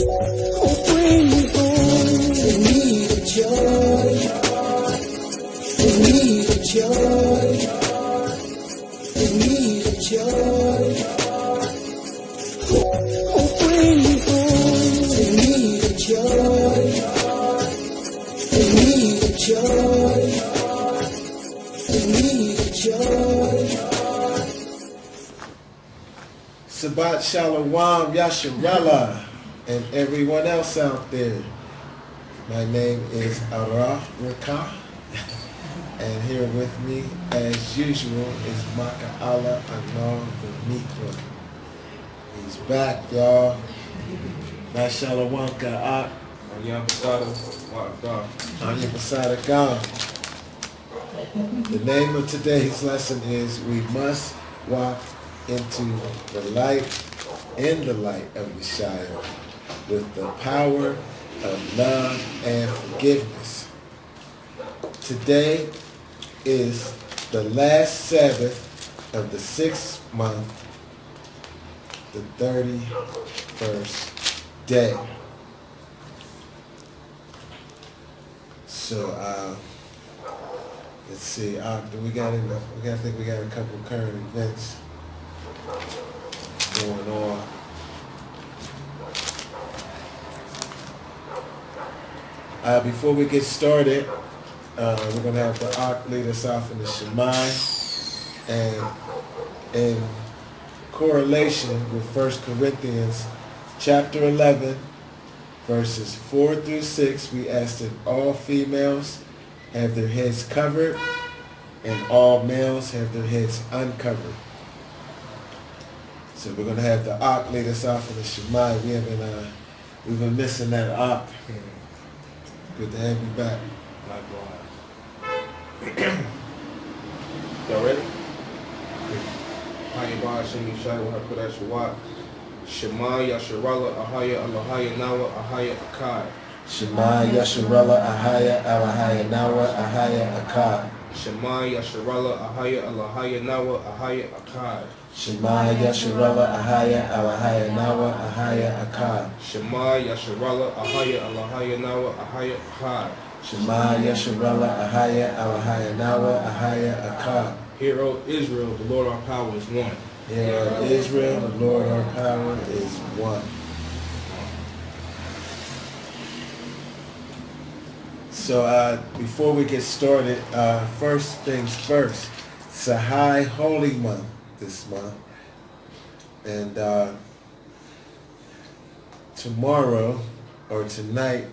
Oh, bring me home. Give me the joy. Give me the joy. Give me the joy. Oh, bring me home. Give me the joy. Give me the joy. Give me the joy. Shabbat Shalom, Yashaya, and everyone else out there. My name is Rawach, and here with me, as usual, is Makaahla, Ahnah, the Meek one. He's back, y'all. Shalom, Gocc. On your beside of God. The name of today's lesson is We Must Walk into the light, in the light of Yashaya, with the power of love and forgiveness. Today is the last Sabbath of the 6th month, the 31st day. So, let's see. I think we got a couple of current events going on. Before we get started, we're going to have the Ahch lead us off in the Shema, and in correlation with 1 Corinthians chapter 11, verses 4 through 6, we ask that all females have their heads covered and all males have their heads uncovered. So we're going to have the Ahch lead us off in the Shema. We've been missing that Ahch. Good to have you back. Likewise. Y'all ready? AHAYAH, Shem Yashaya, Kodesh Rawach. Shema Yasharala, AHAYAH, AHAYAH Nawa, AHAYAH Achh. Shema Yasharala, AHAYAH, AHAYAH Nawa, AHAYAH Achh. Shema Yasharala, AHAYAH, AHAYAH Nawa, AHAYAH Achh. Shema Yasharala, AHAYAH, AHAYAH Nawa, AHAYAH Achh. Shema Yasharala, AHAYAH, AHAYAH Nawa, AHAYAH Achh. Shema Yasharala, AHAYAH, AHAYAH Nawa, AHAYAH Achh. Hear, O Israel, the Lord our power is one. Hear, O Israel, the Lord our power is one. So before we get started, first things first, it's a high holy month this month. And tomorrow or tonight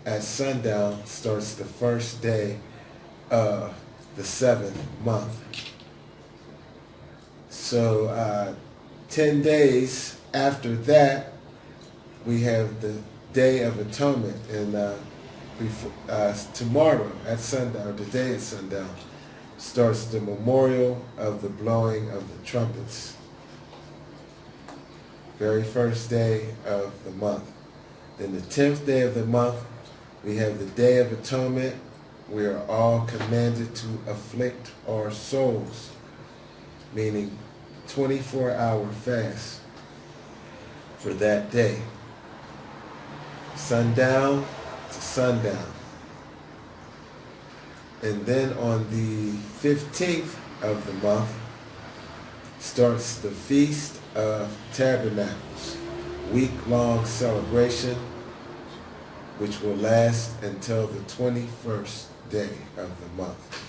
at sundown starts the first day of the 7th month. So 10 days after that, we have the Day of Atonement. And tomorrow at sundown, or today at sundown, starts the memorial of the blowing of the trumpets. Very first day of the month. Then the 10th day of the month, we have the Day of Atonement. We are all commanded to afflict our souls, meaning 24-hour fast for that day. Sundown to sundown. And then on the 15th of the month starts the Feast of Tabernacles, week-long celebration, which will last until the 21st day of the month.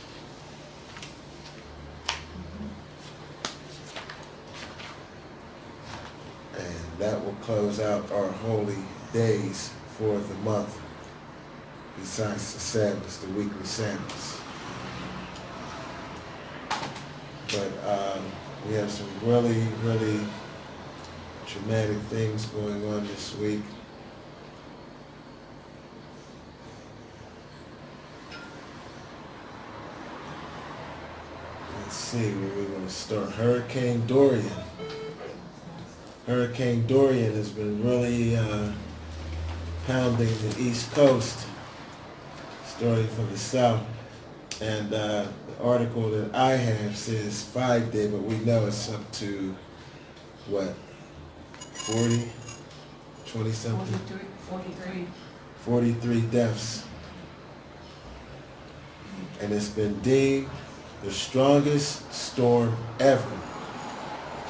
And that will close out our holy days for the month, besides the Sabbaths, the weekly Sabbaths. But we have some really, really traumatic things going on this week. Let's see where we're going to start. Hurricane Dorian. Hurricane Dorian has been really pounding the East Coast, starting from the south. And the article that I have says 5 day, but we know it's up to, what, 40, 20 something? 43. 43 deaths. And it's been deemed the strongest storm ever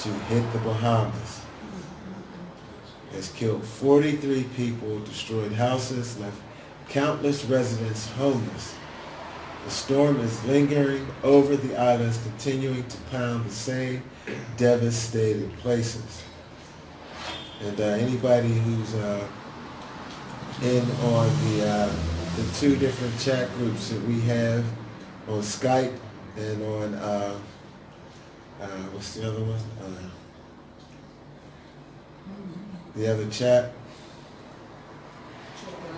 to hit the Bahamas. It's killed 43 people, destroyed houses, left countless residents homeless. The storm is lingering over the islands, continuing to pound the same devastated places. And anybody who's in on the two different chat groups that we have on Skype and on what's the other one? The other chat.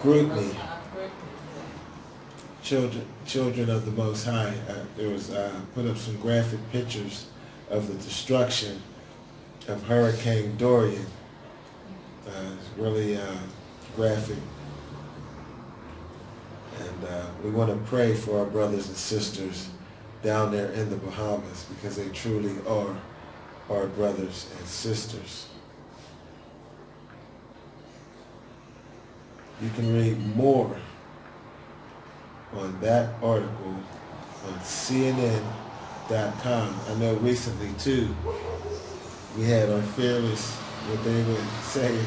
Group me. Children of the Most High. There was put up some graphic pictures of the destruction of Hurricane Dorian. It's really graphic. And we want to pray for our brothers and sisters down there in the Bahamas, because they truly are our brothers and sisters. You can read more on that article on CNN.com. I know recently too, we had our fearless, what they would say,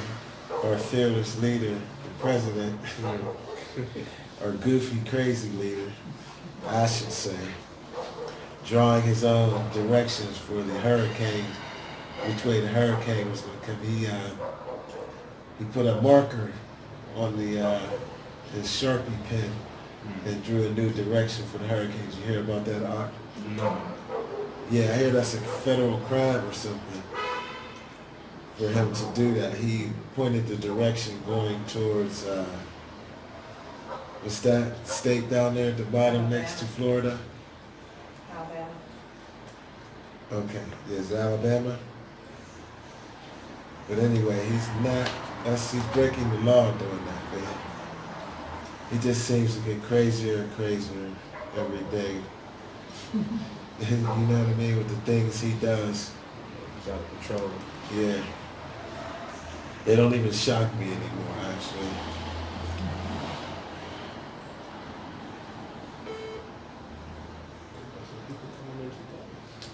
our fearless leader, the president, our goofy, crazy leader, I should say, drawing his own directions for the hurricane, which way the hurricane was going to come. He put a marker on his Sharpie pen and drew a new direction for the hurricanes. You hear about that, Ahch? No. Yeah, I hear that's a federal crime or something for him to do that. He pointed the direction going towards, what's that state down there at the bottom next to Florida? Alabama. Okay, is it Alabama? But anyway, he's breaking the law doing that, man. He just seems to get crazier and crazier every day. You know what I mean? With the things he does. It's out of control. Yeah. They don't even shock me anymore, actually.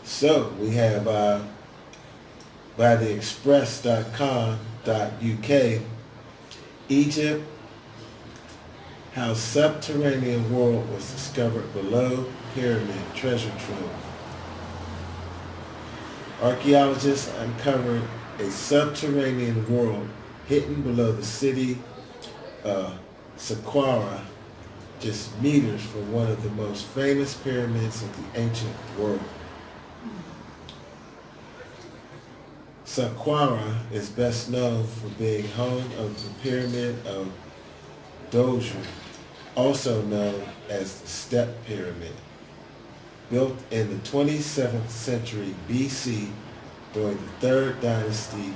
So, we have by the express.com.uk, Egypt, how subterranean world was discovered below pyramid treasure trove. Archaeologists uncovered a subterranean world hidden below the city of Saqqara, just meters from one of the most famous pyramids of the ancient world. Saqqara is best known for being home of the Pyramid of Gocc, also known as the Step Pyramid. Built in the 27th century BC during the Third Dynasty,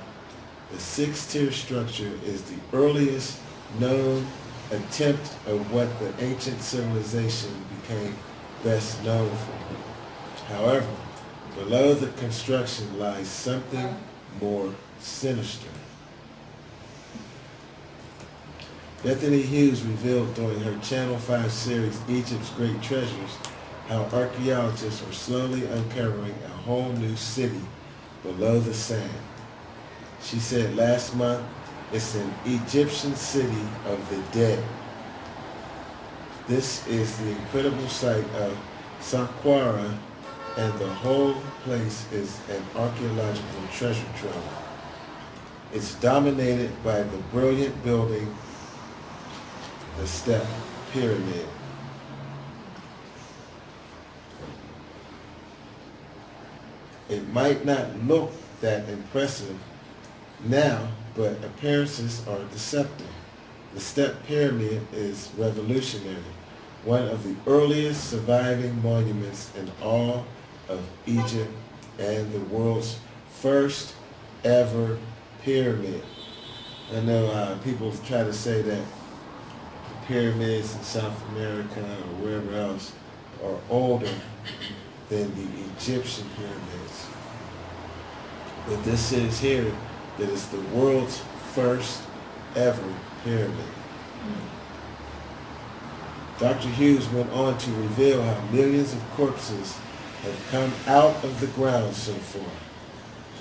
the six-tier structure is the earliest known attempt of what the ancient civilization became best known for. However, below the construction lies something more sinister. Bethany Hughes revealed during her Channel 5 series, Egypt's Great Treasures, how archaeologists are slowly uncovering a whole new city below the sand. She said last month, it's an Egyptian city of the dead. This is the incredible site of Saqqara, and the whole place is an archaeological treasure trove. It's dominated by the brilliant building, the Step Pyramid. It might not look that impressive now, but appearances are deceptive. The Step Pyramid is revolutionary, one of the earliest surviving monuments in all of Egypt and the world's first ever pyramid. I know people try to say that the pyramids in South America or wherever else are older than the Egyptian pyramids. But this says here that it's the world's first every pyramid. Dr. Hughes went on to reveal how millions of corpses have come out of the ground so far.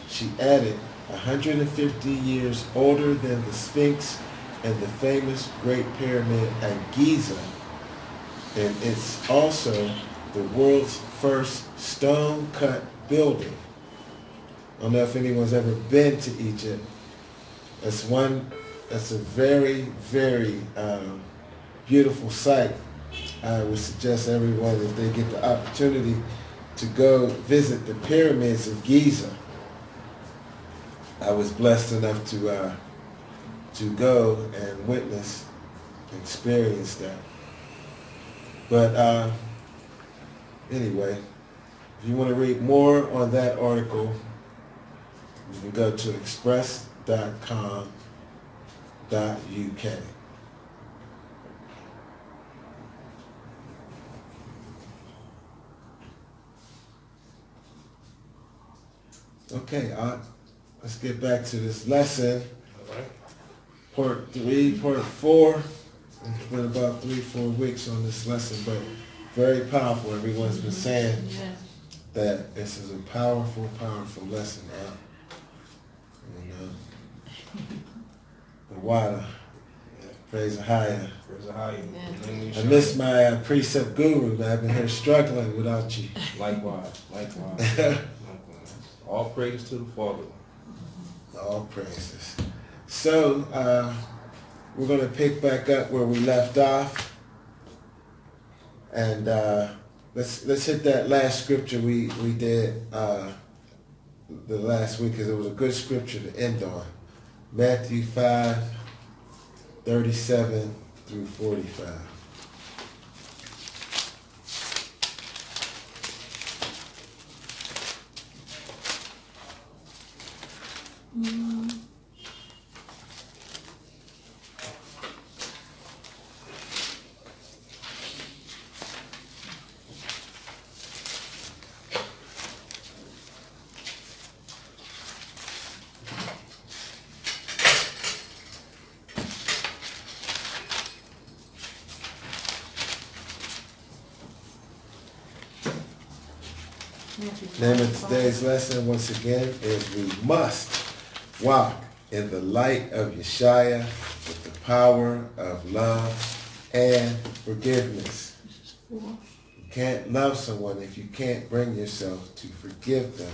She added, 150 years older than the Sphinx and the famous Great Pyramid at Giza, and it's also the world's first stone-cut building. I don't know if anyone's ever been to Egypt. That's a very, very beautiful sight. I would suggest everyone, if they get the opportunity, to go visit the pyramids of Giza. I was blessed enough to go and witness, experience that. But anyway, if you want to read more on that article, you can go to express.com.uk. Okay, let's get back to this lesson. All right. Part 3, Part 4. It's been about 3-4 weeks on this lesson, but very powerful. Everyone's been saying that this is a powerful, powerful lesson. The water. Praise AHAYAH. Praise AHAYAH. I miss my precept guru, man. I've been here struggling without you. Likewise. All praise to the Father. All praises. So, we're going to pick back up where we left off. And let's hit that last scripture we did the last week, because it was a good scripture to end on. Matthew 5:37 through 45. Name of today's lesson, once again, is we must walk in the light of Yashaya with the power of love and forgiveness. You can't love someone if you can't bring yourself to forgive them.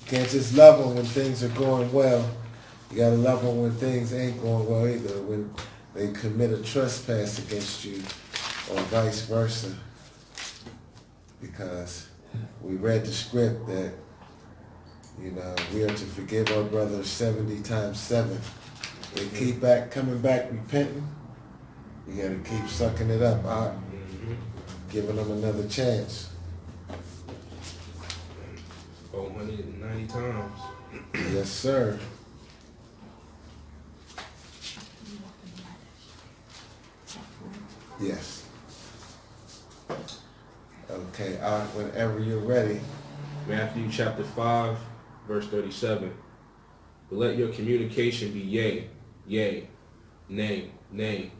You can't just love them when things are going well. You got to love them when things ain't going well either, when they commit a trespass against you or vice versa. Because we read the script that, we are to forgive our brothers 70 times 7. They keep coming back repenting. You got to keep sucking it up, giving them another chance. 490 times. Yes, sir. Yes. Okay, whenever you're ready. Matthew chapter 5, verse 37. But let your communication be yea, yea, nay, nay.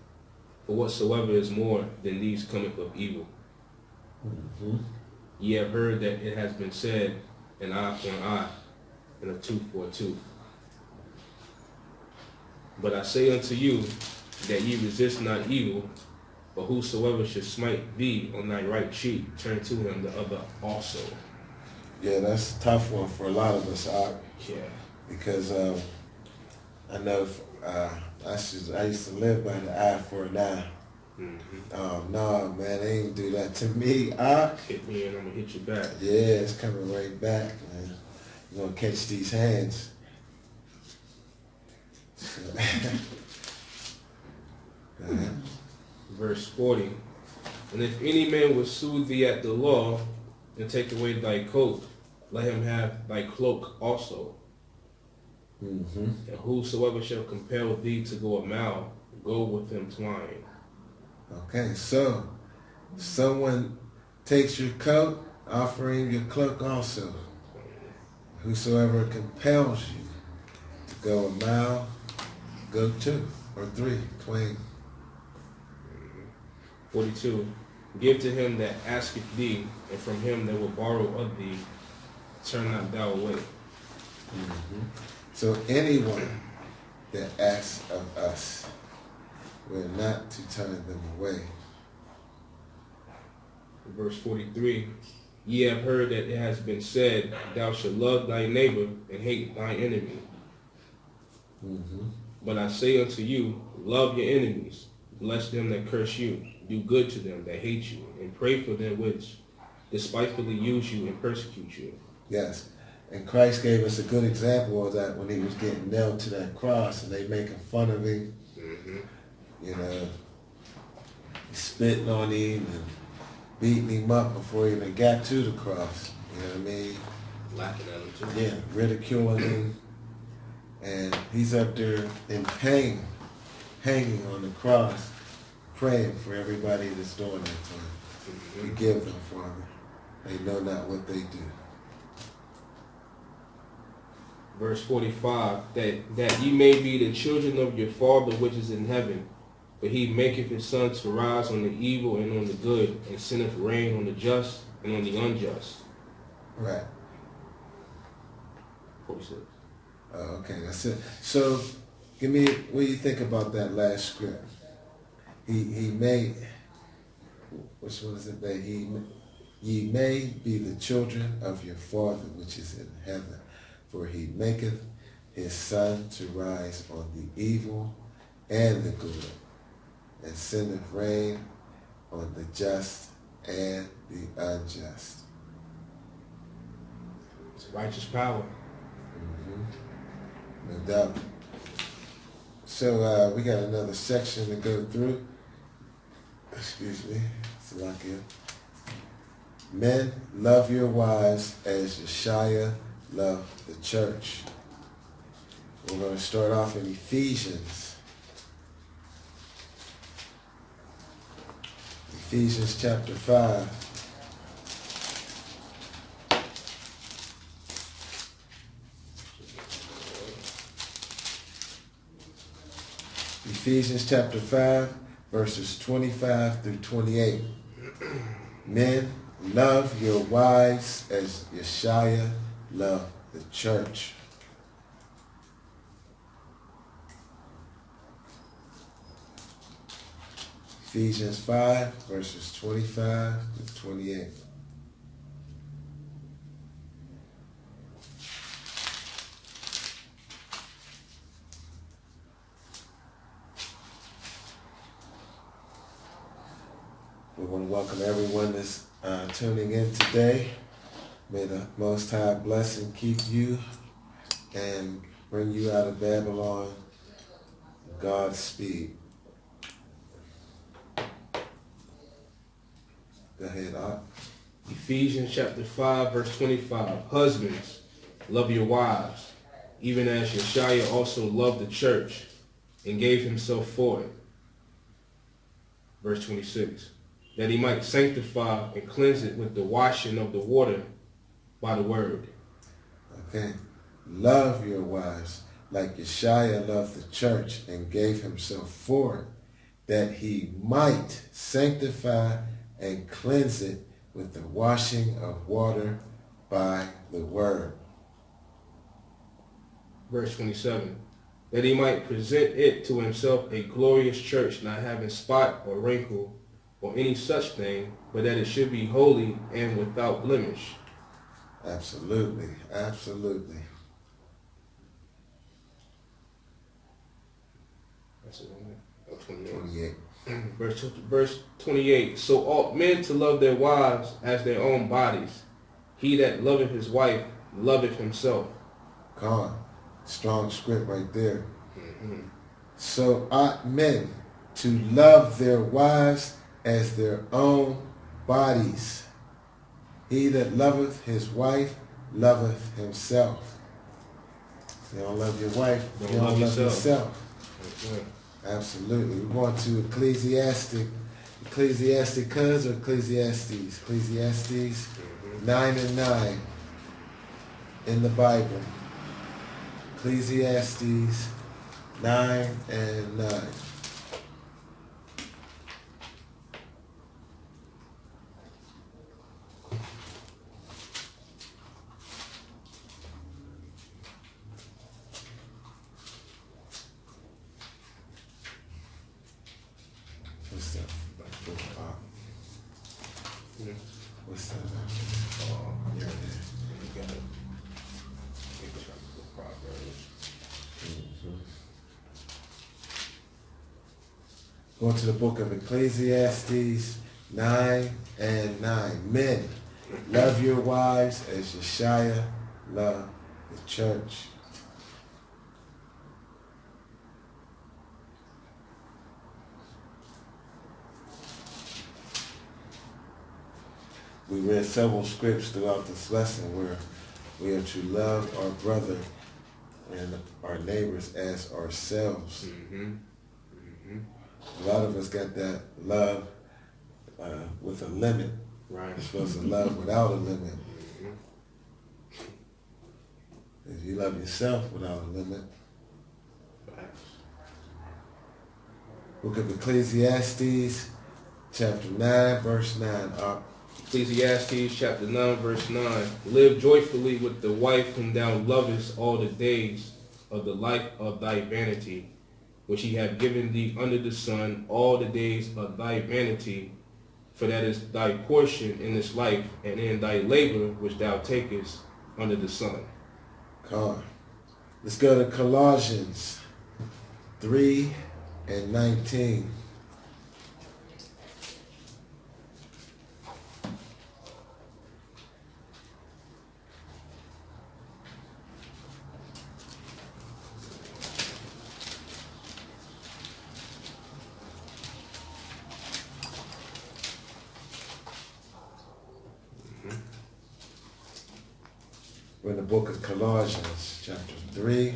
For whatsoever is more than these cometh of evil. Ye have heard that it has been said, an eye for an eye, and a tooth for a tooth. But I say unto you, that ye resist not evil, but whosoever should smite thee on thy right cheek, turn to him the other also. Yeah, that's a tough one for a lot of us, Yeah. because I know I used to live by the eye for an eye. No, man, they ain't do that to me. Hit me and I'm gonna hit you back. Yeah, it's coming right back, man. You're gonna catch these hands. Verse 40. And if any man would sue thee at the law, and take away thy coat, let him have thy cloak also. And whosoever shall compel thee to go a mile, go with him twine. Okay, so someone takes your coat, offer him your cloak also. Whosoever compels you to go a mile, Go 2 or 3, Twain. 42. Give to him that asketh thee, and from him that will borrow of thee, turn not thou away. Mm-hmm. So anyone that asks of us, we're not to turn them away. Verse 43. Ye have heard that it has been said, thou shalt love thy neighbor and hate thine enemy. Mm-hmm. But I say unto you, love your enemies, bless them that curse you, do good to them that hate you, and pray for them which despitefully use you and persecute you. Yes. And Christ gave us a good example of that when he was getting nailed to that cross and they making fun of him. Mm-hmm. You know, spitting on him and beating him up before he even got to the cross. You know what I mean? Laughing at him too. Yeah, ridiculing him. And he's up there in pain, hanging on the cross, praying for everybody that's doing that to him. Mm-hmm. Forgive them, Father. They know not what they do. Verse 45, that ye may be the children of your Father which is in heaven, for he maketh his sun to rise on the evil and on the good, and sendeth rain on the just and on the unjust. Right. 46. Okay, that's it. So, give me, what do you think about that last script? He made, which one is it? That ye may be the children of your Father which is in heaven, for he maketh his sun to rise on the evil and the good, and sendeth rain on the just and the unjust. It's righteous power. Mm-hmm. No doubt. So we got another section to go through. Excuse me. Salakia. Men, love your wives as Yashaya loved the church. We're going to start off in Ephesians. Ephesians chapter 5. Ephesians chapter 5, verses 25 through 28. Men, love your wives as Yashaya loved the church. Ephesians 5, verses 25 to 28. We want to welcome everyone that's tuning in today. May the Most High bless and keep you and bring you out of Babylon. Godspeed. Go ahead, Ahch. Ephesians chapter 5, verse 25. Husbands, love your wives, even as Yashaya also loved the church and gave himself for it. Verse 26. That he might sanctify and cleanse it with the washing of the water by the word. Okay. Love your wives like Yashaya loved the church and gave himself for it, that he might sanctify and cleanse it with the washing of water by the word. Verse 27. That he might present it to himself a glorious church, not having spot or wrinkle or any such thing, but that it should be holy and without blemish. Absolutely, absolutely. That's it, oh, 28. Verse 28. So ought men to love their wives as their own bodies. He that loveth his wife loveth himself. Con. Strong script right there. Mm-hmm. So ought men to love their wives as their own bodies. He that loveth his wife loveth himself. If you don't love your wife, you don't love yourself. Mm-hmm. Absolutely. We're going to Ecclesiasticus or Ecclesiastes? Ecclesiastes 9 and 9 in the Bible. Ecclesiastes 9 and 9. What's that? What's that? Oh, yeah, yeah. You got it. Take a shot of Proverbs. Go to the book of Ecclesiastes 9 and 9. Men, love your wives as Yashaya loved the church. We read several scripts throughout this lesson where we are to love our brother and our neighbors as ourselves. A lot of us got that love with a limit. Right. You're supposed to love without a limit. If you love yourself without a limit. Book of Ecclesiastes, chapter 9, verse 9. Ecclesiastes chapter 9, verse 9. Live joyfully with the wife whom thou lovest all the days of the life of thy vanity, which he hath given thee under the sun, all the days of thy vanity, for that is thy portion in this life, and in thy labor which thou takest under the sun. Come on. Let's go to Colossians 3 and 19. We're in the book of Colossians, chapter 3,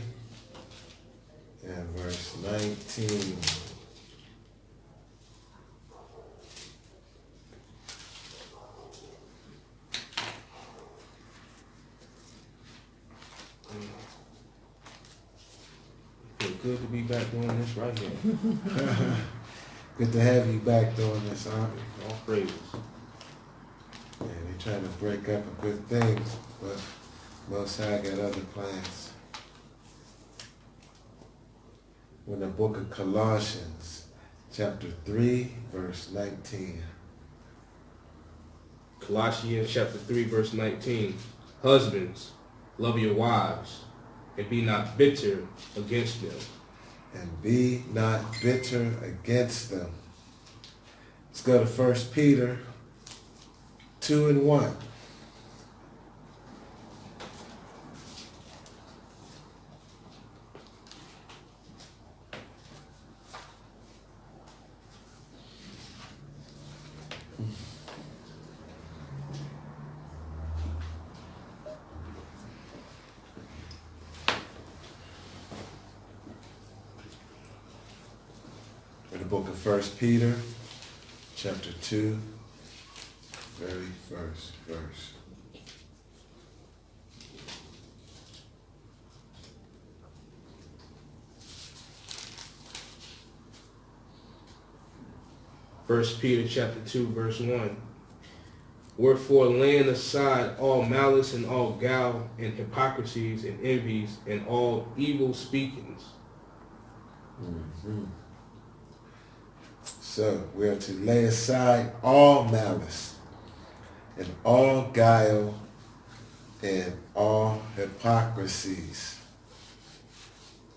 and verse 19. Feel good to be back doing this right here. Good to have you back doing this, huh? All praises. Yeah, they're trying to break up a good thing, but Most High got other plans. We're in the book of Colossians, chapter 3, verse 19. Colossians chapter 3, verse 19. Husbands, love your wives, and be not bitter against them. And be not bitter against them. Let's go to 1 Peter 2 and 1. The book of 1 Peter, chapter 2, very first verse. First Peter chapter 2, verse 1. Wherefore, laying aside all malice and all guile and hypocrisies and envies and all evil speakings. So we are to lay aside all malice and all guile and all hypocrisies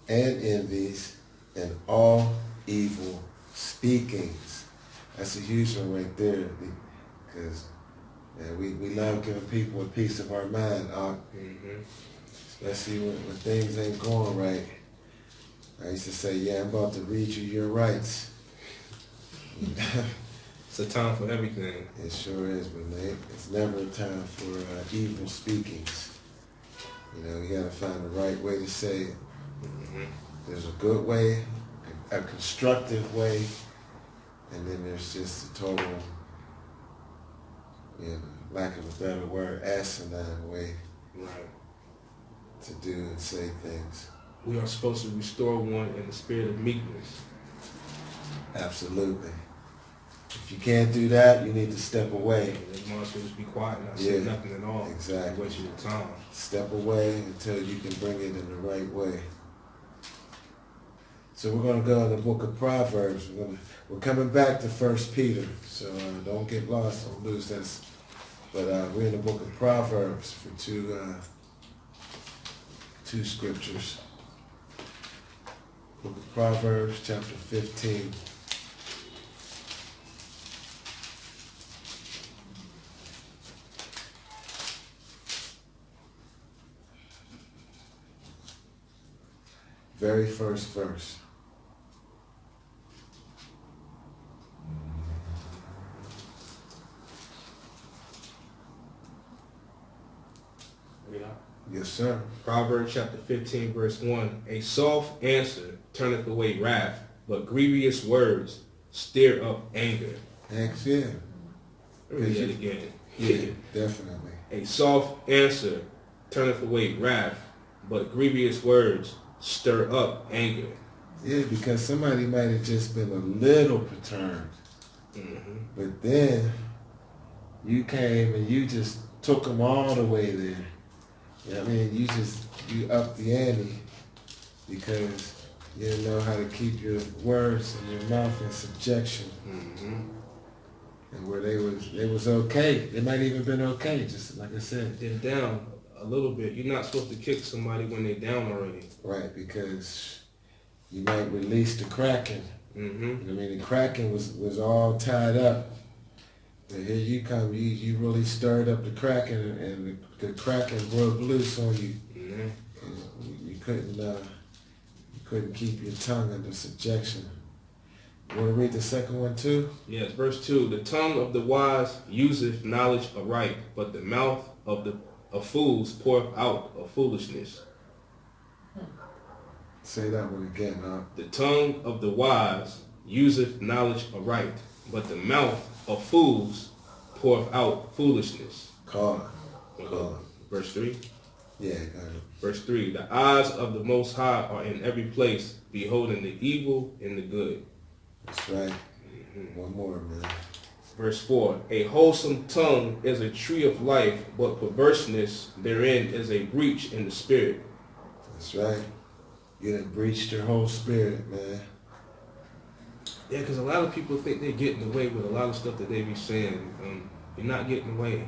and envies and all evil speakings. That's a huge one right there, because we love giving people a piece of our mind, especially when things ain't going right. I used to say, yeah, I'm about to read you your rights. It's a time for everything. It sure is, but man, it's never a time for evil speakings. You know, you gotta find the right way to say it. There's a good way, a constructive way, and then there's just a total, lack of a better word, asinine way to do and say things. we are supposed to restore one in the spirit of meekness. Absolutely. If you can't do that, you need to step away. And you might as well just be quiet and not say nothing at all. Exactly. Waste your time. Step away until you can bring it in the right way. So we're going to go in the book of Proverbs. We're coming back to 1 Peter, so don't get lost, don't lose this. But we're in the book of Proverbs for two scriptures. Book of Proverbs, chapter 15. Very first verse. Yes, sir. Proverbs chapter 15, verse 1. A soft answer turneth away wrath, but grievous words stir up anger. Thanks, yeah. Read that again. Yeah, definitely. A soft answer turneth away wrath, but grievous words stir up anger. Yeah, because somebody might have just been a little perturbed. Mm-hmm. But then you came and you just took them all the way there. You know what I mean? You upped the ante because you didn't know how to keep your words and your mouth in subjection. Mm-hmm. And where they was okay. They might even been okay, just like I said. They're down a little bit. You're not supposed to kick somebody when they're down already. Right, because you might release the Kraken. Mm-hmm. I mean, the Kraken was all tied up. But here you come, you really stirred up the Kraken, and the Kraken broke loose on you. Mm-hmm. You couldn't keep your tongue under subjection. You want to read the second one too? Yes, verse 2. The tongue of the wise useth knowledge aright, but the mouth of fools poureth out of foolishness. Say that one again, huh? The tongue of the wise useth knowledge aright, but the mouth of fools poureth out foolishness. Call. Verse 3. Yeah, got it. Verse 3. The eyes of the Most High are in every place, beholding the evil and the good. That's right. One more, man. Verse 4. A wholesome tongue is a tree of life, but perverseness therein is a breach in the spirit. That's right. You done breached your whole spirit, man. Yeah, because a lot of people think they're getting away with a lot of stuff that they be saying. You're not getting away.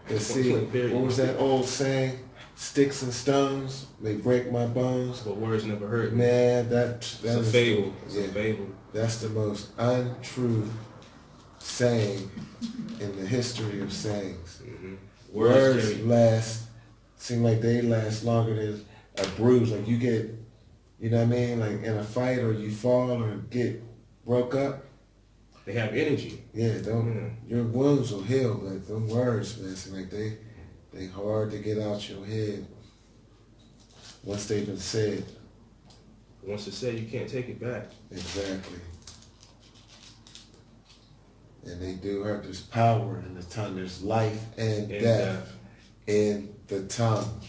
Because see, what was that old saying? Sticks and stones, they break my bones. But words never hurt me. Man, It's a fable. It's a yeah, fable. that's the most untrue saying in the history of sayings. Mm-hmm. Words last, seem like they last longer than a bruise. Like you get, you know what I mean? Like in a fight or you fall or get broke up. They have energy. Yeah, your wounds will heal, but them words, man, seem like they hard to get out your head once they've been said. Once it's said, you can't take it back. Exactly. And they do hurt. There's power in the tongue. There's life and death in the tongue.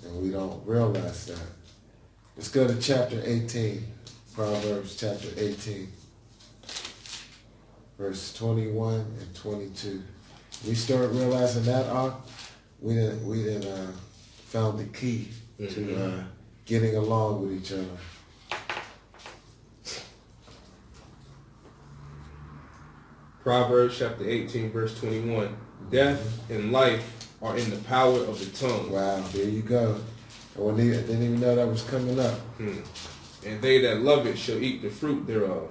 And we don't realize that. Let's go to chapter 18. Proverbs chapter 18. Verse 21 and 22. We start realizing that, we done found the key to getting along with each other. Proverbs chapter 18, verse 21. Death and life are in the power of the tongue. Wow, there you go. I didn't even know that was coming up. And they that love it shall eat the fruit thereof.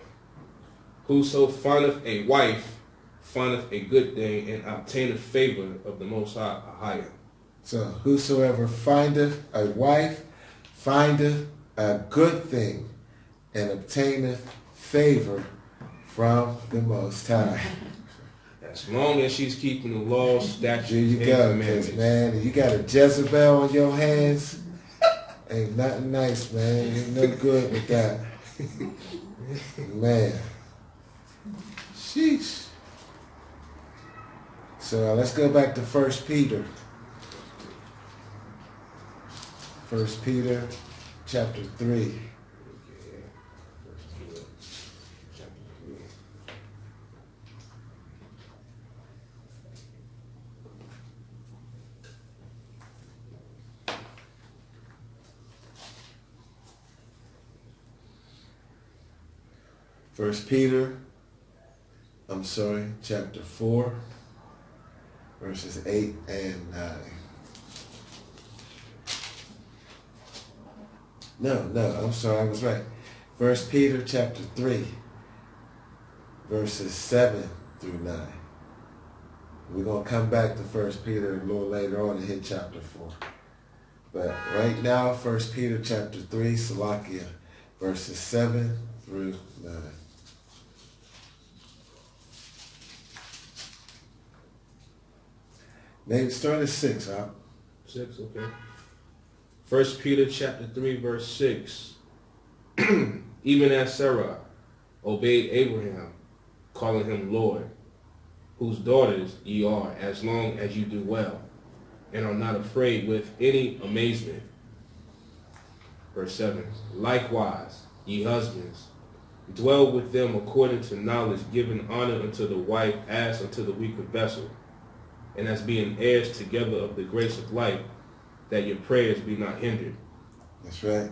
Whoso findeth a wife findeth a good thing and obtaineth favor of the Most High. AHAYAH. So whosoever findeth a wife findeth a good thing and obtaineth favor from the Most High. As long as she's keeping the laws, statutes, There you and go, commandments. man. You got a Jezebel on your hands. Ain't nothing nice, man. Ain't no good with that. Man. Sheesh. So let's go back to 1 Peter. 1 Peter chapter 3. Chapter 4, verses 8 and 9. I was right. 1 Peter chapter 3, verses 7 through 9. We're going to come back to 1 Peter a little later on and hit chapter 4. But right now, 1 Peter chapter 3, Salakia, verses 7 through 9. Maybe start at 6, huh? 6, okay. 1 Peter chapter 3, verse 6. Even as Sarah obeyed Abraham, calling him Lord, whose daughters ye are, as long as you do well, and are not afraid with any amazement. Verse 7. Likewise, ye husbands, dwell with them according to knowledge, giving honor unto the wife as unto the weaker vessel, and as being heirs together of the grace of life, that your prayers be not hindered. That's right.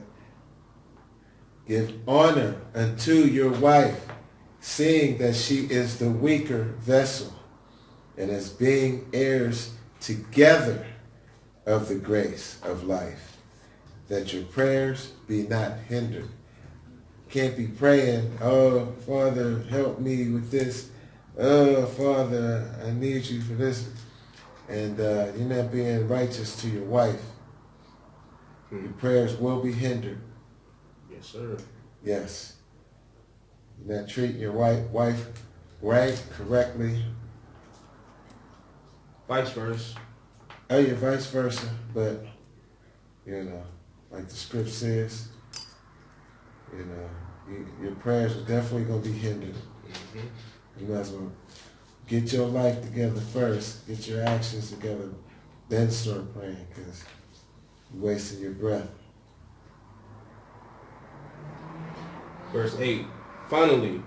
Give honor unto your wife, seeing that she is the weaker vessel, and as being heirs together of the grace of life, that your prayers be not hindered. Can't be praying, oh, Father, help me with this. Oh, Father, I need you for this. And you're not being righteous to your wife. Your prayers will be hindered. Yes, sir. Yes. You're not treating your wife right, correctly. Vice versa. Oh, yeah, vice versa. But, like the script says, your prayers are definitely going to be hindered. You might as well get your life together first, get your actions together, then start praying, because you're wasting your breath. Verse 8. Finally,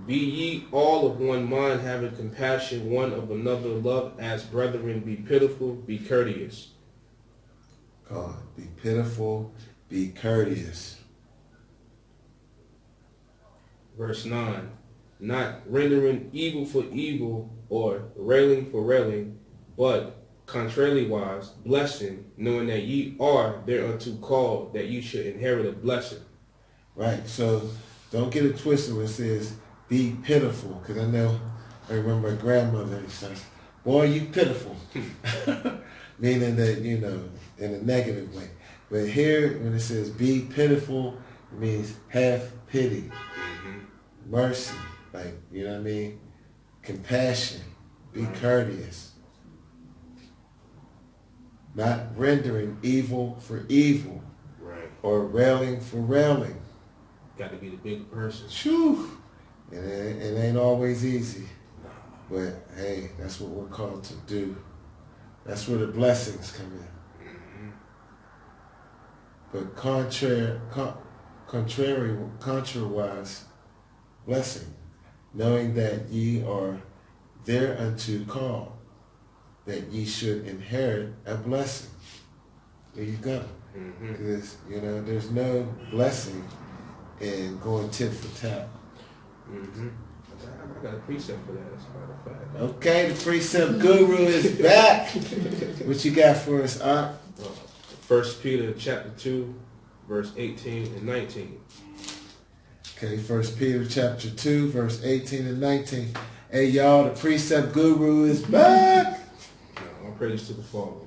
be ye all of one mind, having compassion one of another, love as brethren, be pitiful, be courteous. God, be pitiful, be courteous. Verse 9. Not rendering evil for evil, or railing for railing, but contrariwise, blessing, knowing that ye are thereunto called, that ye should inherit a blessing. Right, so don't get it twisted when it says, be pitiful, because I remember my grandmother says, boy, you pitiful. Meaning that, in a negative way. But here, when it says be pitiful, it means have pity, mercy, like, you know what I mean? Compassion, be courteous. Not rendering evil for evil. Right. Or railing for railing. Got to be the big person. Shoo! It ain't always easy. But, hey, that's what we're called to do. That's where the blessings come in. But contrariwise, blessing, knowing that ye are thereunto called, that ye should inherit a blessing. There you go. Because, there's no blessing in going tit for tat. I got a precept for that, as a matter of fact. Okay, the precept guru is back. What you got for us, Ahch? 1 Peter chapter 2, verse 18 and 19. Okay, 1 Peter chapter 2, verse 18 and 19. Hey, y'all, the precept guru is back. All praise to the Father.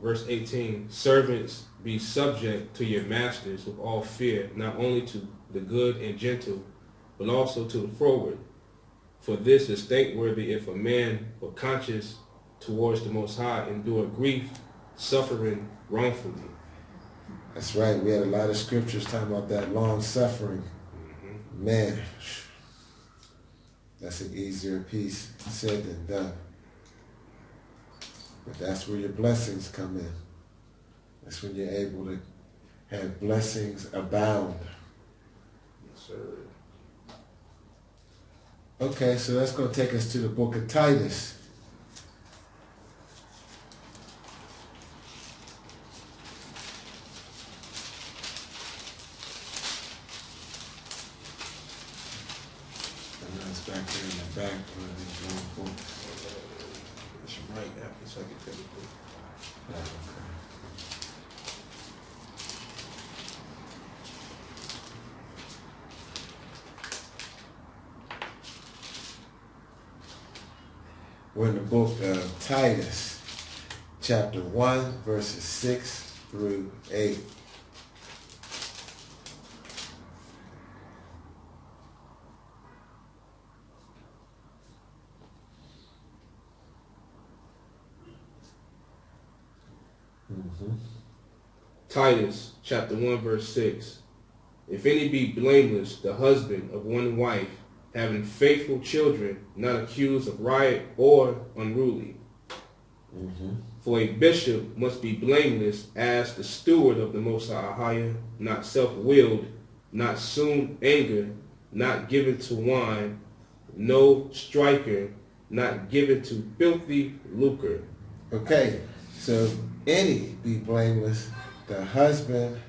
Verse 18, servants, be subject to your masters with all fear, not only to the good and gentle, but also to the froward. For this is thankworthy if a man for conscience towards the Most High endure grief, suffering wrongfully. That's right. We had a lot of scriptures talking about that long suffering. Man, that's an easier piece said than done. But that's where your blessings come in. That's when you're able to have blessings abound. Yes, sir. Okay, so that's going to take us to the book of Titus. And that's back there in the back of the book. It's right after the second Timothy. Okay. We're in the book of Titus, chapter 1, verses 6 through 8. Titus, chapter 1, verse 6. If any be blameless, the husband of one wife, having faithful children, not accused of riot or unruly. For a bishop must be blameless as the steward of the Most High AHAYAH, not self-willed, not soon angered, not given to wine, no striker, not given to filthy lucre. Okay, so any be blameless, the husband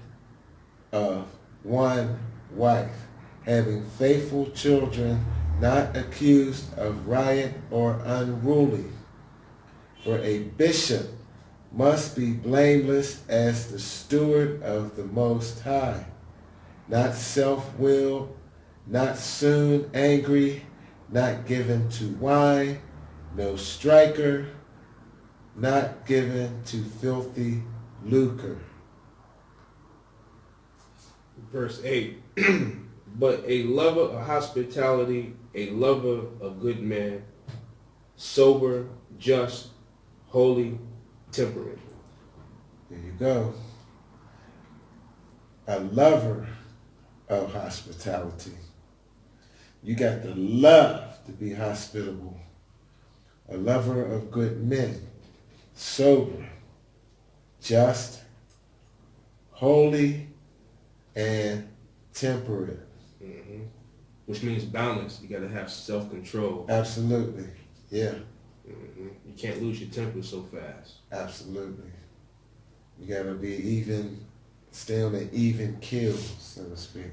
of one wife, having faithful children, not accused of riot or unruly. For a bishop must be blameless as the steward of the Most High, not self-willed, not soon angry, not given to wine, no striker, not given to filthy lucre. Verse 8. But a lover of hospitality, a lover of good men, sober, just, holy, temperate. There you go. A lover of hospitality. You got to love to be hospitable. A lover of good men, sober, just, holy, and temperate. Which means balance. You got to have self-control. Absolutely. Yeah. You can't lose your temper so fast. Absolutely. You got to be even, stay on an even keel, so to speak.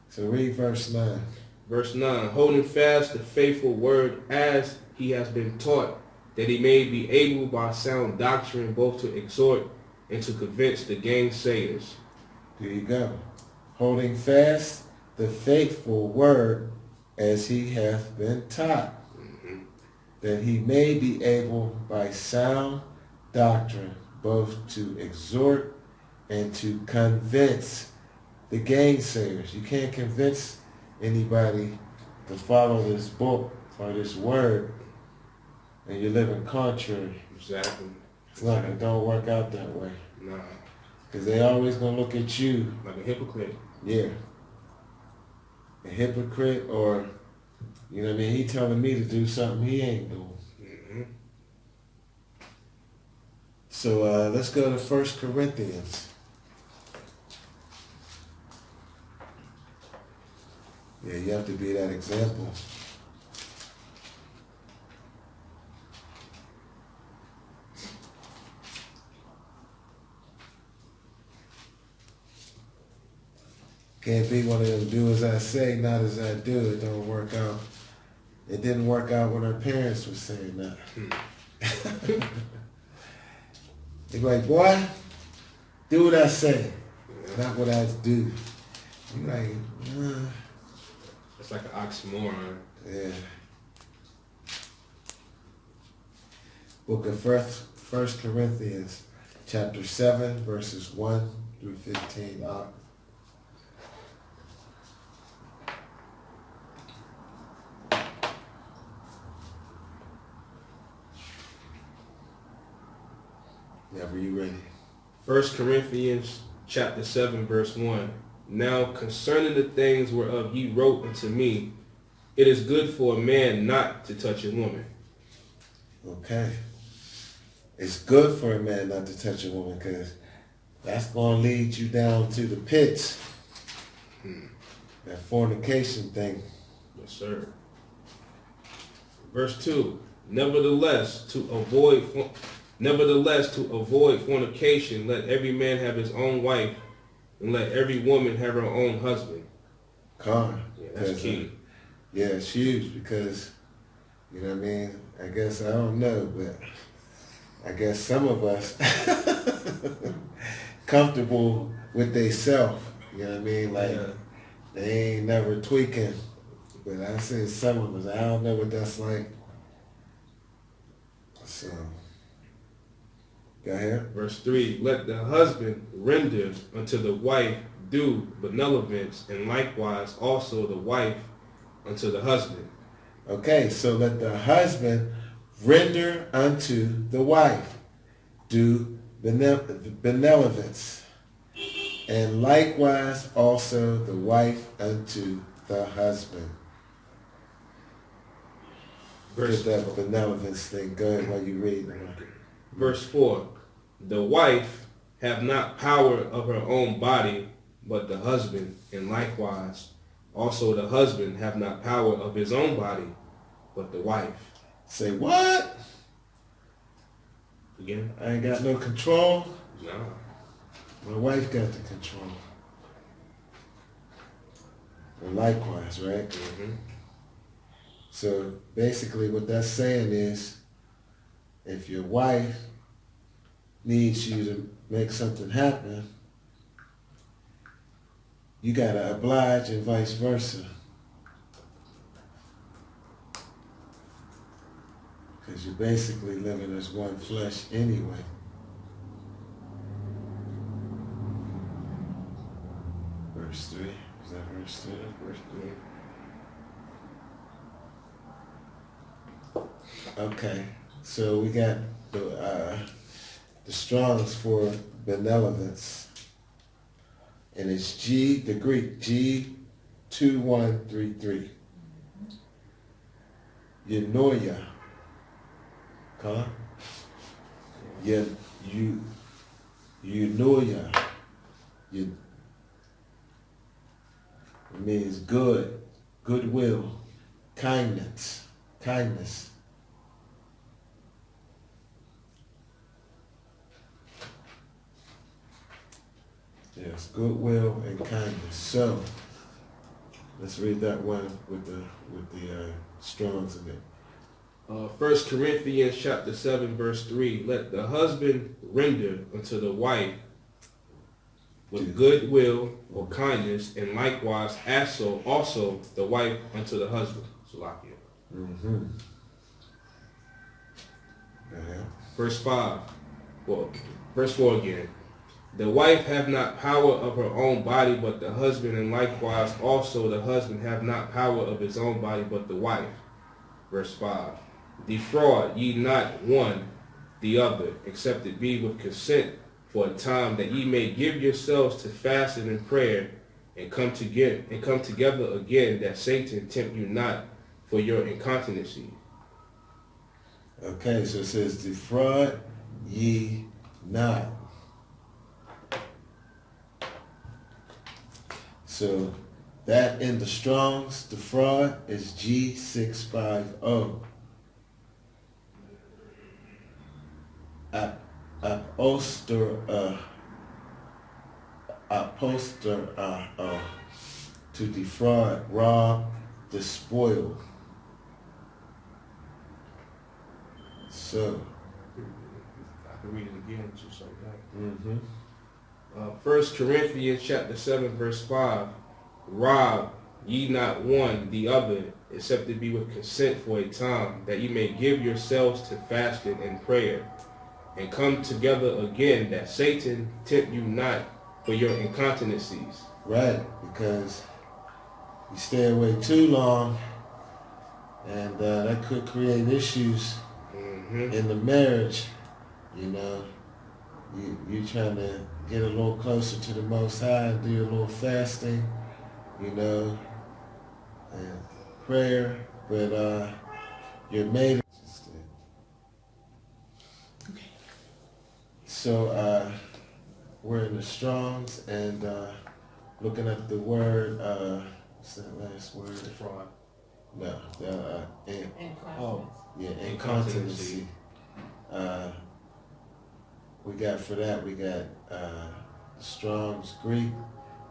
So read verse 9. Verse 9. Holding fast the faithful word as he has been taught, that he may be able by sound doctrine both to exhort and to convince the gainsayers. There you go. Holding fast the faithful word as he hath been taught, that he may be able by sound doctrine both to exhort and to convince the gainsayers. You can't convince anybody to follow this book or this word and you're living contrary. Exactly. It's not, it don't work out that way. Nah. Because they always going to look at you. Like a hypocrite. Yeah. A hypocrite, or, you know what I mean, he telling me to do something he ain't doing. So let's go to 1 Corinthians. Yeah, you have to be that example. Can't be one of them do as I say, not as I do. It don't work out. It didn't work out when our parents were saying that. They're like, boy, do what I say, not what I do. You're like, It's like an oxymoron. yeah. Book of 1 Corinthians, chapter 7, verses 1 through 15. Whenever you ready. 1 Corinthians chapter 7, verse 1. Now concerning the things whereof ye wrote unto me, it is good for a man not to touch a woman. Okay. It's good for a man not to touch a woman, because That's going to lead you down to the pits. That fornication thing. Yes, sir. Verse 2. Nevertheless, to avoid fornication, let every man have his own wife, and let every woman have her own husband. Con. Yeah, that's key. Yeah, it's huge because, you know what I mean? I guess, I don't know, but I guess some of us comfortable with they self. You know what I mean? Like, Yeah. they ain't never tweaking. But I see some of us, I don't know what that's like. So, go ahead. Verse 3. Let the husband render unto the wife due benevolence, and likewise also the wife unto the husband. Okay, so let the husband render unto the wife due benevolence, and likewise also the wife unto the husband. Verse Get that benevolence thing. Go ahead while you read. Verse 4. The wife have not power of her own body, but the husband, and likewise also the husband have not power of his own body, but the wife. Say what? Again? I ain't got no control. No. My wife got the control. And likewise, right? Mm-hmm. So basically what that's saying is, if your wife needs you to make something happen, you gotta oblige and vice versa. Because you're basically living as one flesh anyway. Verse 3. Is that verse 3? Verse 3. Okay. So we got the Strong's for benevolence. And it's the Greek, G2133. Yashaya. Huh? Yashaya. It means good, goodwill, kindness. Yes, goodwill and kindness. So let's read that one with the Strong's in it. 1 Corinthians chapter 7 verse 3. Let the husband render unto the wife with goodwill or kindness, and likewise also the wife unto the husband. Salakia. Mm-hmm. Verse 5. Well, verse 4 again. The wife have not power of her own body, but the husband, and likewise also the husband have not power of his own body, but the wife. Verse 5. Defraud ye not one the other, except it be with consent for a time, that ye may give yourselves to fasting and prayer, and come together again, that Satan tempt you not for your incontinency. Okay, so it says, defraud ye not. So that in the Strong's, defraud is G650. To defraud, rob, despoil. So, I can read it again, just like that. 1 1 Corinthians chapter 7 verse 5. Rob ye not one the other, except it be with consent for a time, that ye may give yourselves to fasting and prayer, and come together again, that Satan tempt you not for your incontinencies. Right, because you stay away too long, and that could create issues in the marriage. You know, you trying to get a little closer to the Most High, do a little fasting, you know, and prayer, but you're made. So we're in the Strongs and looking at the word, what's that last word? Fraud. No, Incontinency. incontinency. We got for that, we got Strong's Greek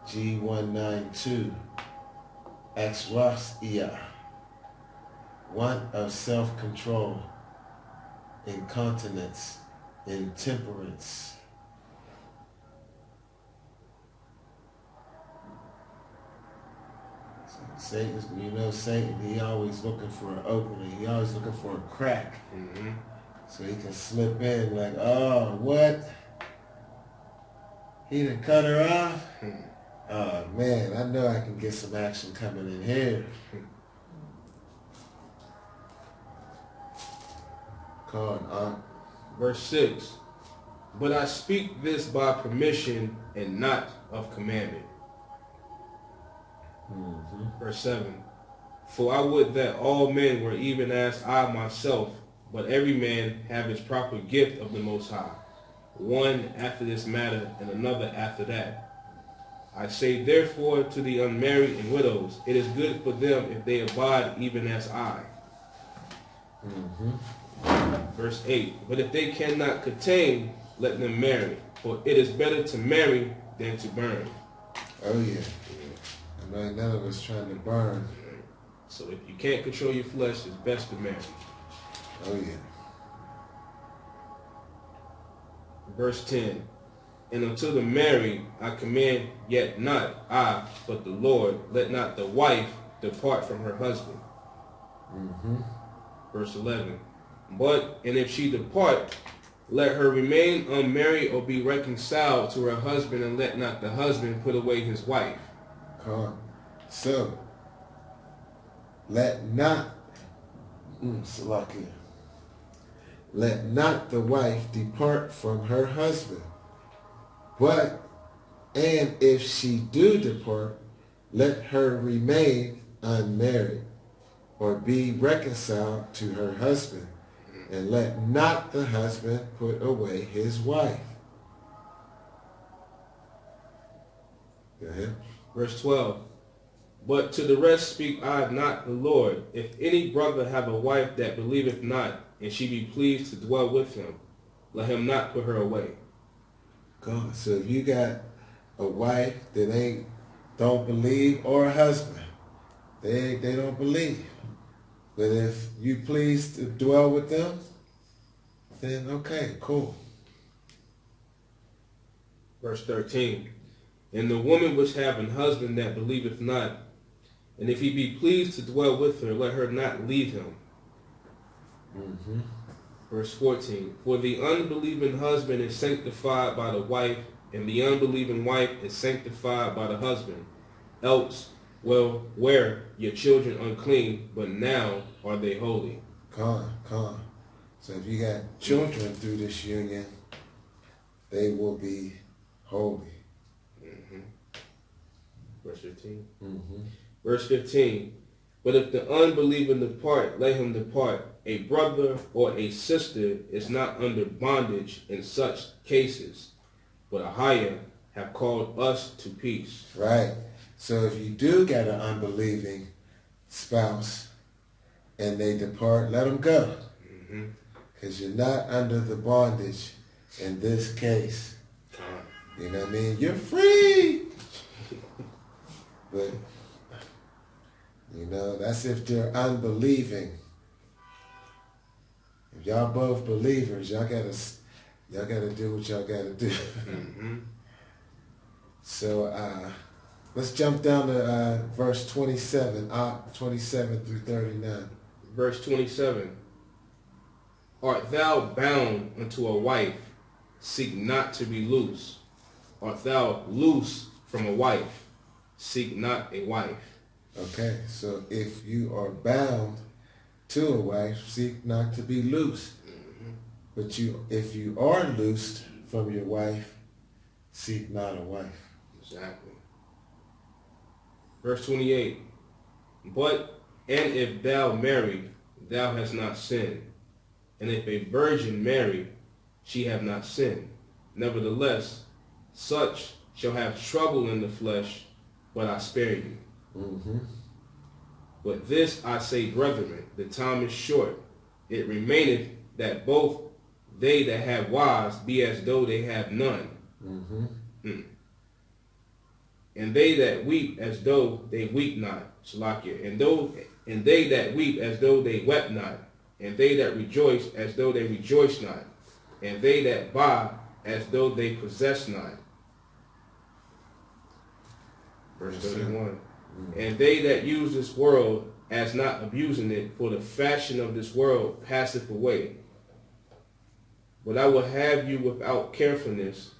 G192, AHAYAH, want of self-control, incontinence, intemperance. Satan, Satan, he always looking for an opening. He always looking for a crack. Mm-hmm. So he can slip in like, oh, what? He done cut her off? Oh, man, I know I can get some action coming in here. Come on, Verse 6. But I speak this by permission and not of commandment. Verse 7. For I would that all men were even as I myself, but every man have his proper gift of the Most High, one after this matter and another after that. I say therefore to the unmarried and widows, it is good for them if they abide even as I. Verse 8. But if they cannot contain, let them marry, for it is better to marry than to burn. Oh yeah. I know none of us trying to burn. So if you can't control your flesh, it's best to marry. Oh yeah. Verse 10. And unto the married I command, yet not I, but the Lord, let not the wife depart from her husband. Verse 11. But, and if she depart, let her remain unmarried or be reconciled to her husband, and let not the husband put away his wife. Come on. So, let not, Salakia, let not the wife depart from her husband. But, and if she do depart, let her remain unmarried or be reconciled to her husband, and let not the husband put away his wife. Go ahead. Verse 12. But to the rest speak I not the Lord. If any brother have a wife that believeth not, and she be pleased to dwell with him, let him not put her away. God. So if you got a wife that don't believe, or a husband, they don't believe, but if you please to dwell with them, then okay, cool. Verse 13. And the woman which have an husband that believeth not, and if he be pleased to dwell with her, let her not leave him. Verse 14. For the unbelieving husband is sanctified by the wife, and the unbelieving wife is sanctified by the husband. Else, well, were your children unclean, but now are they holy. Come on. So if you got children through this union, they will be holy. Verse 15. Verse 15. But if the unbelieving depart, let him depart. A brother or a sister is not under bondage in such cases, but AHAYAH have called us to peace. Right. So if you do get an unbelieving spouse and they depart, let them go. Because you're not under the bondage in this case. You know what I mean? You're free. But, that's if they're unbelieving. If y'all both believers, y'all gotta do what y'all gotta do. So let's jump down to verse 27, 27 through 39. Verse 27. Art thou bound unto a wife? Seek not to be loose. Art thou loose from a wife? Seek not a wife. Okay, so if you are bound to a wife, seek not to be loose. But if you are loosed from your wife, seek not a wife. Exactly. Verse 28. But, and if thou marry, thou hast not sinned. And if a virgin marry, she have not sinned. Nevertheless, such shall have trouble in the flesh, but I spare you. Mm-hmm. But this I say, brethren, the time is short. It remaineth that both they that have wives be as though they have none. Mm-hmm. And they that weep as though they weep not. Shalakia. And they that weep as though they wept not. And they that rejoice as though they rejoice not. And they that buy as though they possess not. Verse 31. And they that use this world as not abusing it, for the fashion of this world passeth away. But I will have you without carefulness,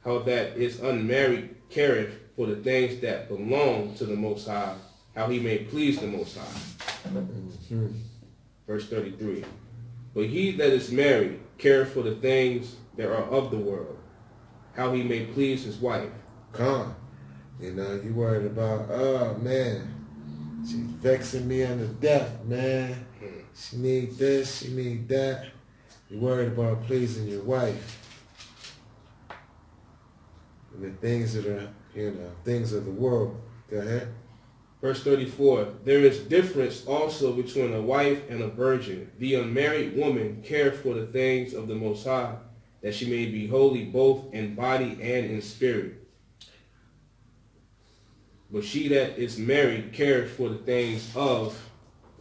how that is unmarried careth for the things that belong to the Most High, how he may please the Most High. Mm-hmm. Verse 33. But he that is married careth for the things that are of the world, how he may please his wife. Come. You know, you worried about, oh man, she's vexing me unto death, man. She need this, she need that. You worried about pleasing your wife. And the things that are, you know, things of the world. Go ahead. Verse 34. There is difference also between a wife and a virgin. The unmarried woman careth for the things of the Most High, that she may be holy both in body and in spirit. But she that is married careth for the things of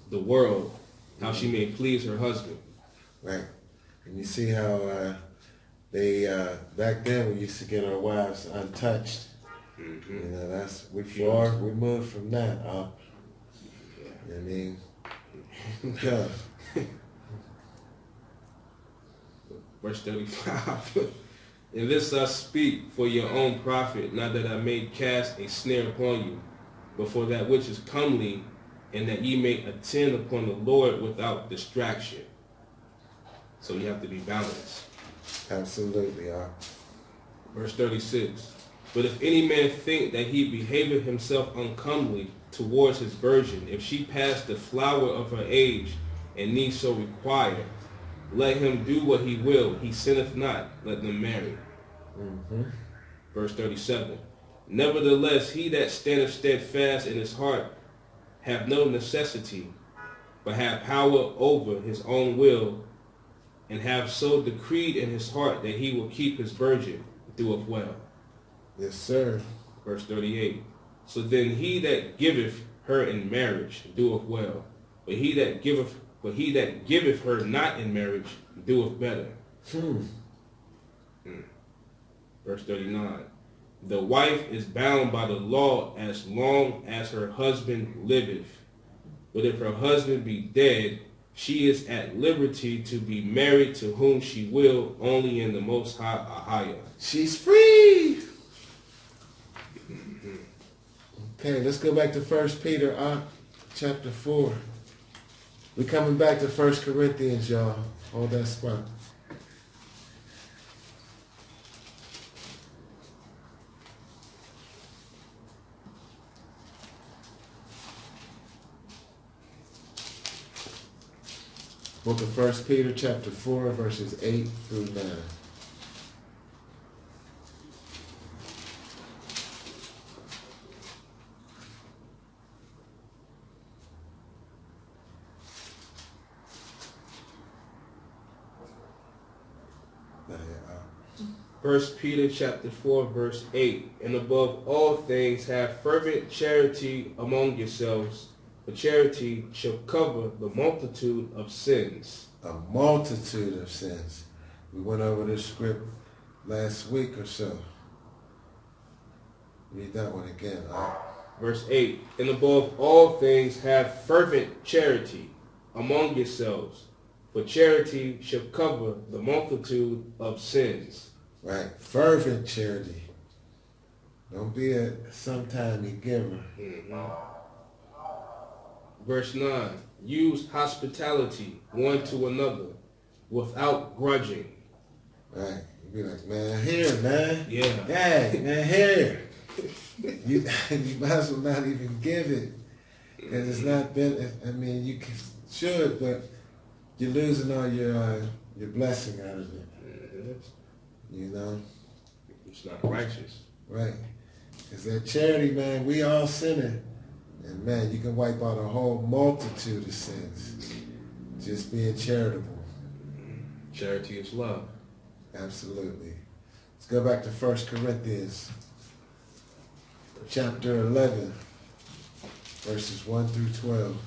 the world, how she may please her husband. Right. And you see how they, back then we used to get our wives untouched. Mm-hmm. You know, that's, we far removed from that. You know what I mean? Yeah. Verse 35. In this I speak for your own profit, not that I may cast a snare upon you, but for that which is comely, and that ye may attend upon the Lord without distraction. So you have to be balanced. Absolutely. Verse 36. But if any man think that he behaveth himself uncomely towards his virgin, if she pass the flower of her age, and need so require, let him do what he will, he sinneth not, let them marry. Mm-hmm. Verse 37. Nevertheless, he that standeth steadfast in his heart have no necessity, but have power over his own will, and have so decreed in his heart that he will keep his virgin, doeth well. Yes, sir. Verse 38. So then he that giveth her in marriage doeth well, but he that giveth her not in marriage doeth better. Verse 39. The wife is bound by the law as long as her husband liveth. But if her husband be dead, she is at liberty to be married to whom she will, only in the Most High AHAYAH. She's free. Okay, let's go back to 1 Peter chapter 4. We're coming back to 1 Corinthians, y'all. Hold that spot. Book of 1 Peter chapter 4, verses 8 through 9. First Peter chapter 4, verse 8. And above all things have fervent charity among yourselves, for charity shall cover the multitude of sins. A multitude of sins. We went over this script last week or so. Read that one again. Verse 8. And above all things have fervent charity among yourselves, for charity shall cover the multitude of sins. Right. Fervent charity. Don't be a sometimey giver. Verse 9. Use hospitality one to another without grudging. Right. You be like, man, here, man. Yeah. Dang, man, here. You might as well not even give it. Because it's not been, I mean, you should, but you're losing all your blessing out of it. You know? It's not righteous. Right. Because that charity, man, we all sinning. And, man, you can wipe out a whole multitude of sins just being charitable. Charity is love. Absolutely. Let's go back to 1 Corinthians chapter 11, verses 1 through 12.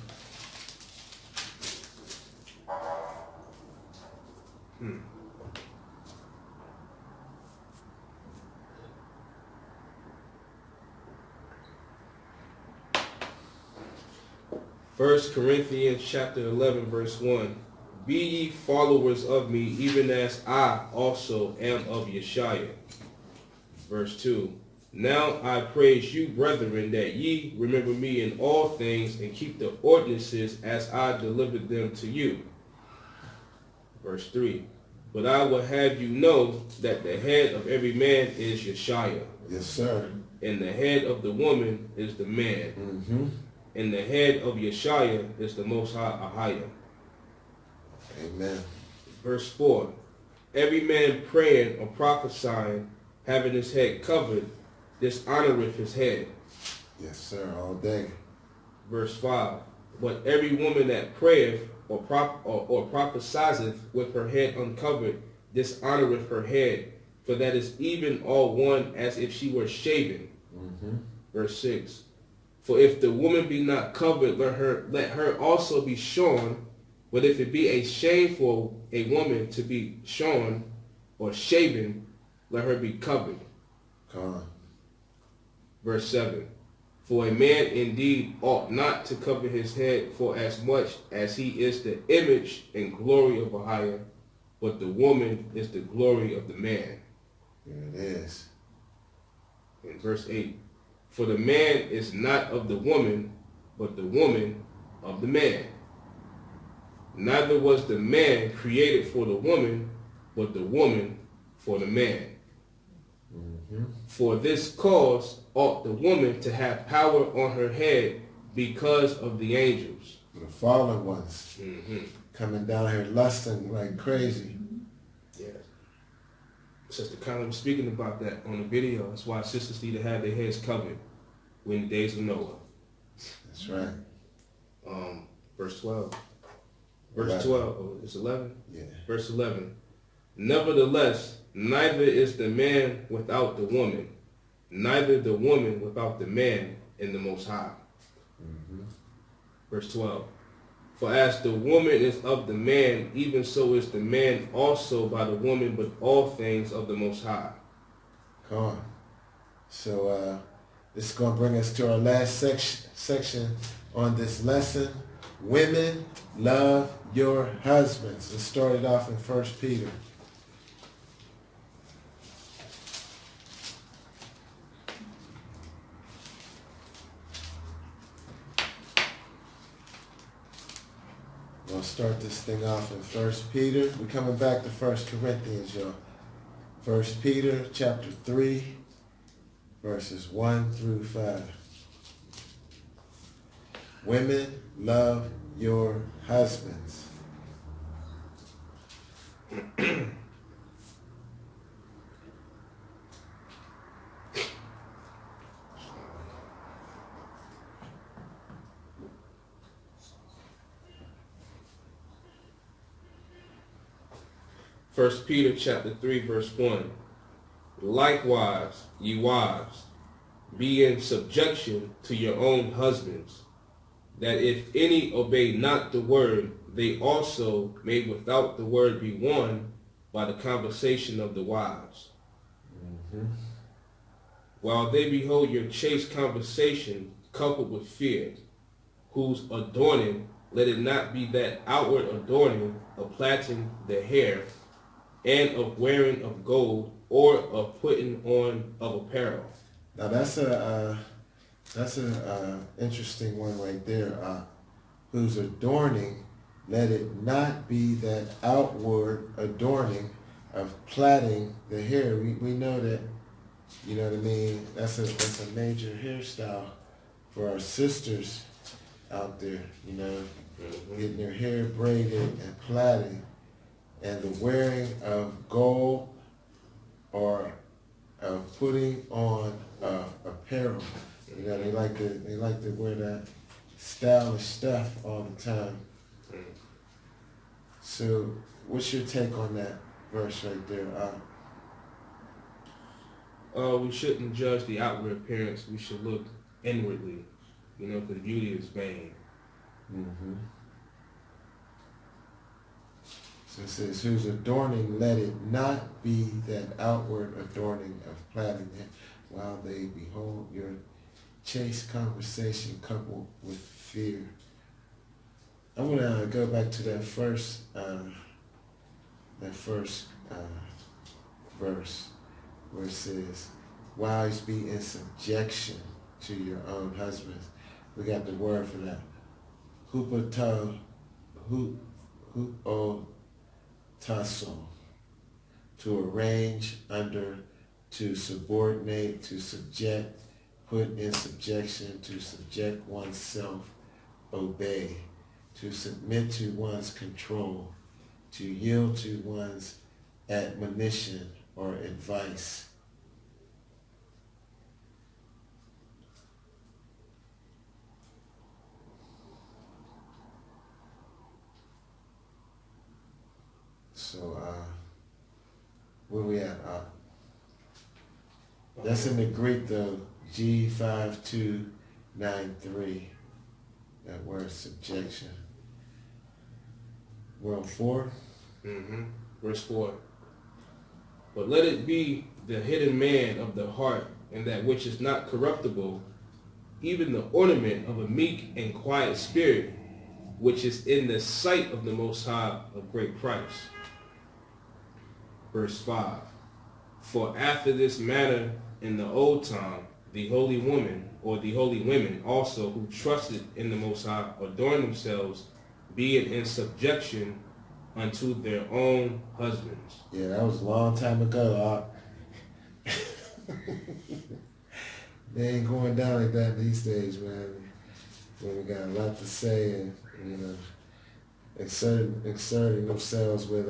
First Corinthians chapter 11, verse 1. Be ye followers of me, even as I also am of Yashaya. Verse 2. Now I praise you, brethren, that ye remember me in all things, and keep the ordinances as I delivered them to you. Verse 3. But I will have you know that the head of every man is Yashaya. Yes, sir. And the head of the woman is the man. Mm-hmm. And the head of Yashaya is the Most High AHAYAH. Amen. Verse 4. Every man praying or prophesying, having his head covered, dishonoreth his head. Yes, sir, all day. Verse 5. But every woman that prayeth or prophesieth with her head uncovered, dishonoreth her head, for that is even all one as if she were shaven. Mm-hmm. Verse 6. For if the woman be not covered, let her also be shorn. But if it be a shame for a woman to be shorn or shaven, let her be covered. Come on. Verse 7. For a man indeed ought not to cover his head, for as much as he is the image and glory of AHAYAH, but the woman is the glory of the man. Here it is. In verse 8. For the man is not of the woman, but the woman of the man. Neither was the man created for the woman, but the woman for the man. Mm-hmm. For this cause ought the woman to have power on her head because of the angels. The fallen ones Mm-hmm. coming down here lusting like crazy. Yes. Sister Conlon was speaking about that on the video. That's why sisters need to have their heads covered in the days of Noah. That's right. Verse 12. Verse 11. 12. Oh, it's 11? Yeah. Verse 11. Nevertheless, neither is the man without the woman, neither the woman without the man in the Most High. Mm-hmm. Verse 12. For as the woman is of the man, even so is the man also by the woman, but all things of the Most High. Come on. So this is going to bring us to our last section on this lesson. Women, love your husbands. Let's start it off in 1 Peter. We'll start this thing off in 1 Peter. We're coming back to 1 Corinthians, y'all. 1 Peter chapter 3, verses 1 through 5. Women, love your husbands. First Peter chapter 3, verse 1. Likewise, ye wives, be in subjection to your own husbands, that if any obey not the word, they also may without the word be won by the conversation of the wives. Mm-hmm. While they behold your chaste conversation coupled with fear, whose adorning, let it not be that outward adorning of plaiting the hair, and of wearing of gold, or of putting on of apparel. Now that's a interesting one right there. Whose adorning, let it not be that outward adorning of plaiting the hair. We know that, you know what I mean. That's a major hairstyle for our sisters out there. You know, getting their hair braided and plaited. And the wearing of gold or of putting on apparel. You know, they like to wear that stylish stuff all the time. So, what's your take on that verse right there? We shouldn't judge the outward appearance. We should look inwardly, you know, because beauty is vain. Mm-hmm. So it says, whose adorning let it not be that outward adorning of plaiting it, while they behold your chaste conversation coupled with fear. I want to go back to that first verse where it says, wives be in subjection to your own husbands. We got the word for that. Hupotasso, to arrange under, to subordinate, to subject, put in subjection, to subject oneself, obey, to submit to one's control, to yield to one's admonition or advice. So, where we at? That's in the Greek though, G5293, that word subjection. We're on 4? Mm-hmm. Verse 4. But let it be the hidden man of the heart, and that which is not corruptible, even the ornament of a meek and quiet spirit, which is in the sight of the Most High of great price. Verse 5. For after this manner in the old time, the holy woman, or the holy women also, who trusted in the Most High, adorned themselves, being in subjection unto their own husbands. Yeah, that was a long time ago. They ain't going down like that these days, man. When we got a lot to say and, you know, exerting themselves with,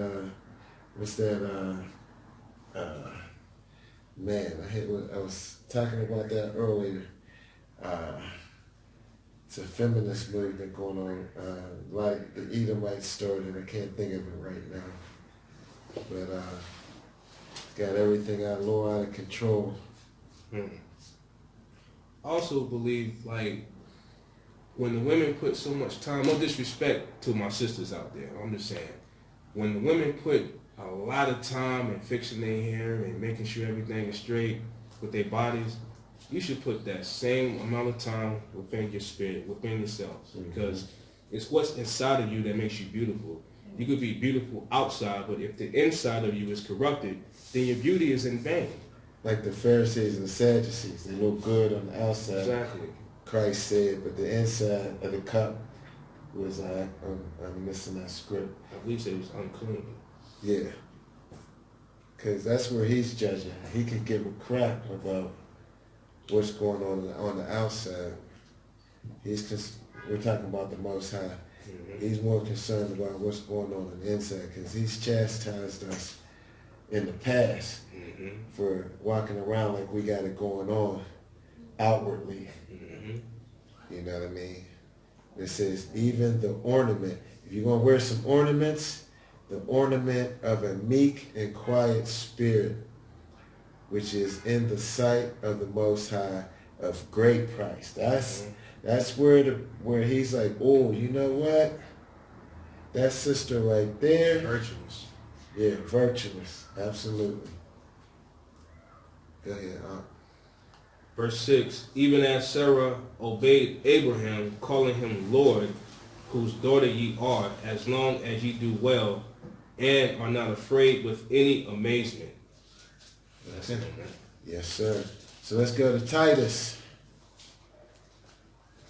what's that, man, I was talking about that earlier. It's a feminist movement going on, like the Edomite started. I can't think of it right now. But got everything out of control. I also believe, like, when the women put so much time, no disrespect to my sisters out there, I'm just saying, when the women put a lot of time in fixing their hair and making sure everything is straight with their bodies, you should put that same amount of time within your spirit, within yourselves, because it's what's inside of you that makes you beautiful. You could be beautiful outside, but if the inside of you is corrupted, then your beauty is in vain. Like the Pharisees and the Sadducees, they look good on the outside. Exactly. Christ said, but the inside of the cup was, I'm missing that script. I believe it was unclean. Yeah. Because that's where he's judging. He could give a crap about what's going on the outside. We're talking about the Most High. Mm-hmm. He's more concerned about what's going on the inside, because he's chastised us in the past for walking around like we got it going on outwardly. You know what I mean? It says even the ornament. If you're going to wear some ornaments, the ornament of a meek and quiet spirit, which is in the sight of the Most High of great price. That's where he's like, oh, you know what? That sister right there. Virtuous. Yeah, virtuous. Absolutely. Go ahead, Verse 6, even as Sarah obeyed Abraham, calling him Lord, whose daughter ye are, as long as ye do well, and are not afraid with any amazement. That's it, man. Yes, sir. So let's go to Titus,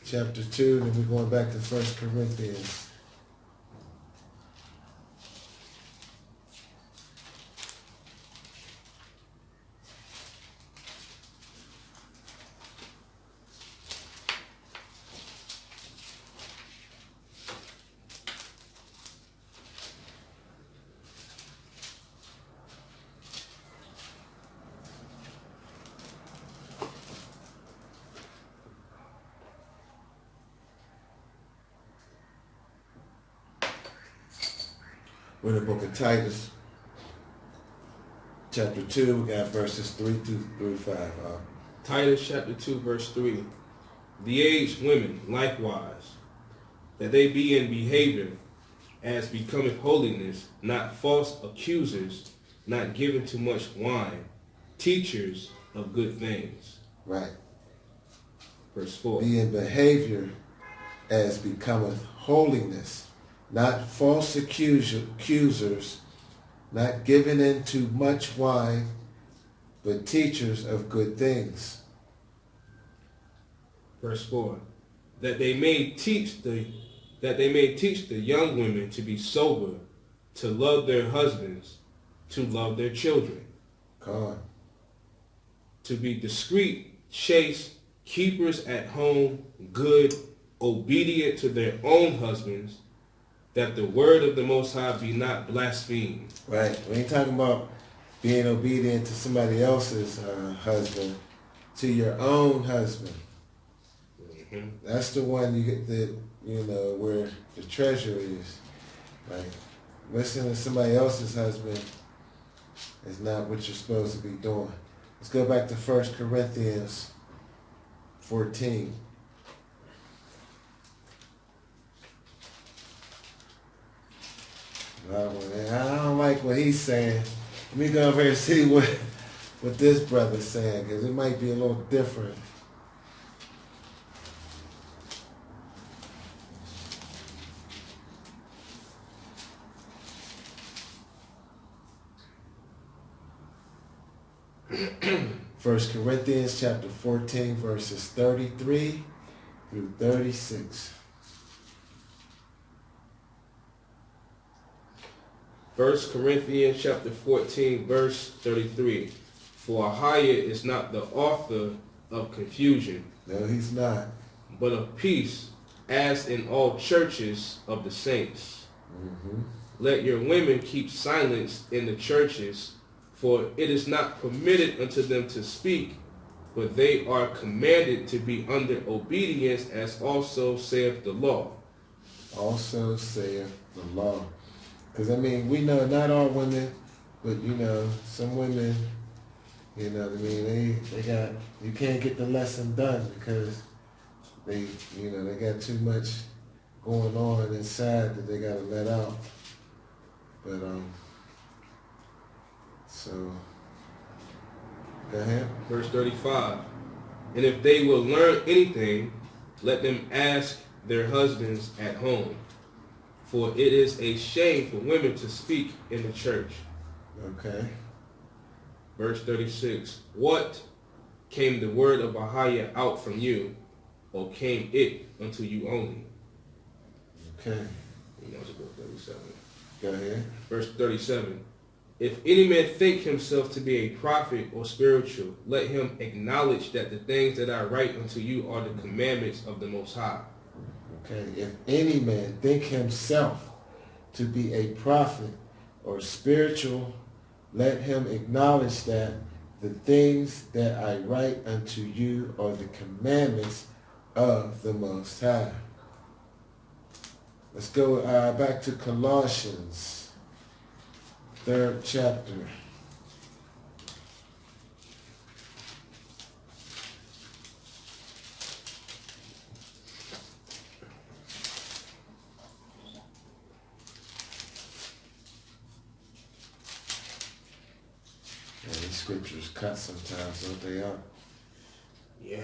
chapter 2, then we're going back to 1 Corinthians. We're in the book of Titus, chapter 2. We got verses 3 through 5. Titus chapter 2, verse 3. The aged women likewise, that they be in behavior as becometh holiness, not false accusers, not given to much wine, teachers of good things. Right. Verse 4. Be in behavior as becometh holiness, not false accusers, not given into much wine, but teachers of good things. Verse 4. That they may teach the young women to be sober, to love their husbands, to love their children, God. to be discreet, chaste, keepers at home, good, obedient to their own husbands, that the word of the Most High be not blasphemed. Right. We ain't talking about being obedient to somebody else's husband, to your own husband. Mm-hmm. That's the one you get where the treasure is. Like, listening to somebody else's husband is not what you're supposed to be doing. Let's go back to 1 Corinthians 14. I don't like what he's saying. Let me go over here and see what this brother's saying, because it might be a little different. First Corinthians chapter 14, verses 33 through 36. 1 Corinthians chapter 14, verse 33. For AHAYAH is not the author of confusion. No, he's not. But of peace, as in all churches of the saints. Mm-hmm. Let your women keep silence in the churches, for it is not permitted unto them to speak, but they are commanded to be under obedience, as also saith the law. Also saith the law. Because, we know not all women, but, some women, they got, you can't get the lesson done because they got too much going on inside that they got to let out. But, so, go ahead. Verse 35. And if they will learn anything, let them ask their husbands at home. For it is a shame for women to speak in the church. Okay. Verse 36. What came the word of AHAYAH out from you, or came it unto you only? Okay. You want to go 37. Go ahead. Verse 37. If any man think himself to be a prophet or spiritual, let him acknowledge that the things that I write unto you are the commandments of the Most High. Okay, if any man think himself to be a prophet or spiritual, let him acknowledge that the things that I write unto you are the commandments of the Most High. Let's go back to Colossians, 3rd chapter. These scriptures cut sometimes, don't they? Yeah.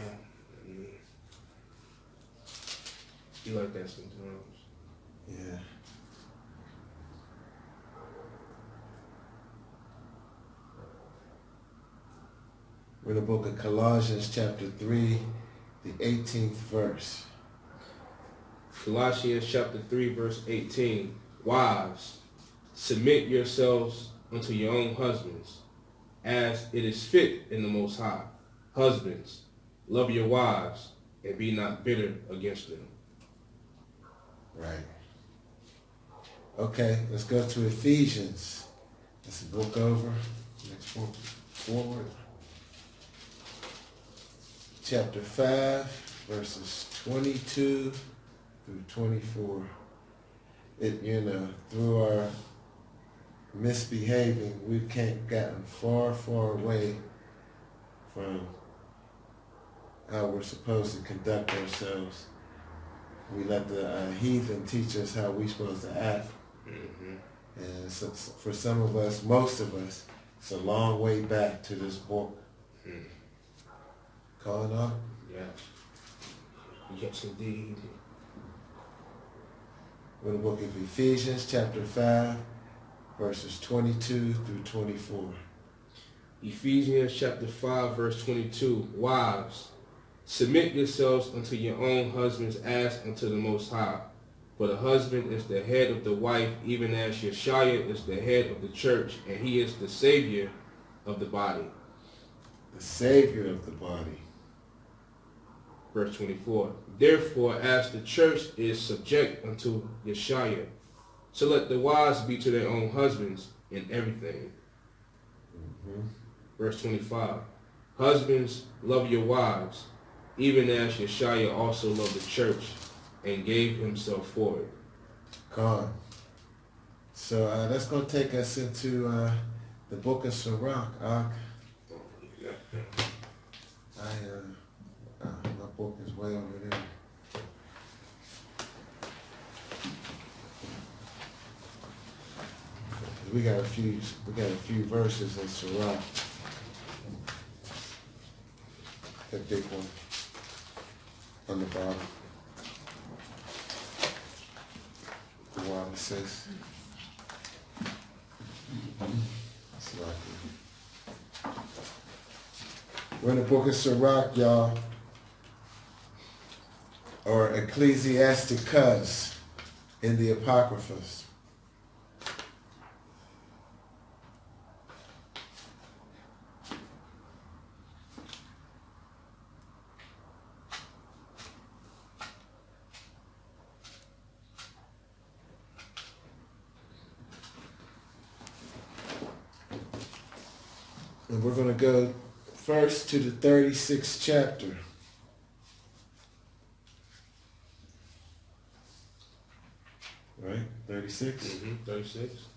You like that sometimes. Yeah. We're in the book of Colossians chapter 3, the 18th verse. Colossians chapter 3, verse 18. Wives, submit yourselves unto your own husbands, as it is fit in the Most High. Husbands, love your wives, and be not bitter against them. Right. Okay, let's go to Ephesians. Let's book over. Next one forward. Chapter 5, verses 22 through 24. Through our misbehaving, we've gotten far, far away from how we're supposed to conduct ourselves. We let the heathen teach us how we're supposed to act. Mm-hmm. And so, for some of us, most of us, it's a long way back to this book. Mm. Calling up? Yeah. Yes, indeed. We're in the book of Ephesians, chapter 5, verses 22 through 24. Ephesians chapter 5, verse 22. Wives, submit yourselves unto your own husbands as unto the Most High. For the husband is the head of the wife, even as Yashaya is the head of the church, and he is the Savior of the body. The Savior of the body. Verse 24. Therefore, as the church is subject unto Yashaya, so let the wives be to their own husbands in everything. Mm-hmm. Verse 25. Husbands, love your wives, even as Yashaya also loved the church and gave himself for it. Gone. So that's going to take us into the book of Sirach. My book is way over there. We got a few verses in Sirach. That big one on the bottom. The water says. We're in the book of Sirach, y'all. Or Ecclesiasticus in the Apocryphas. And we're going to go first to the 36th chapter. Right? 36? Mm-hmm. 36.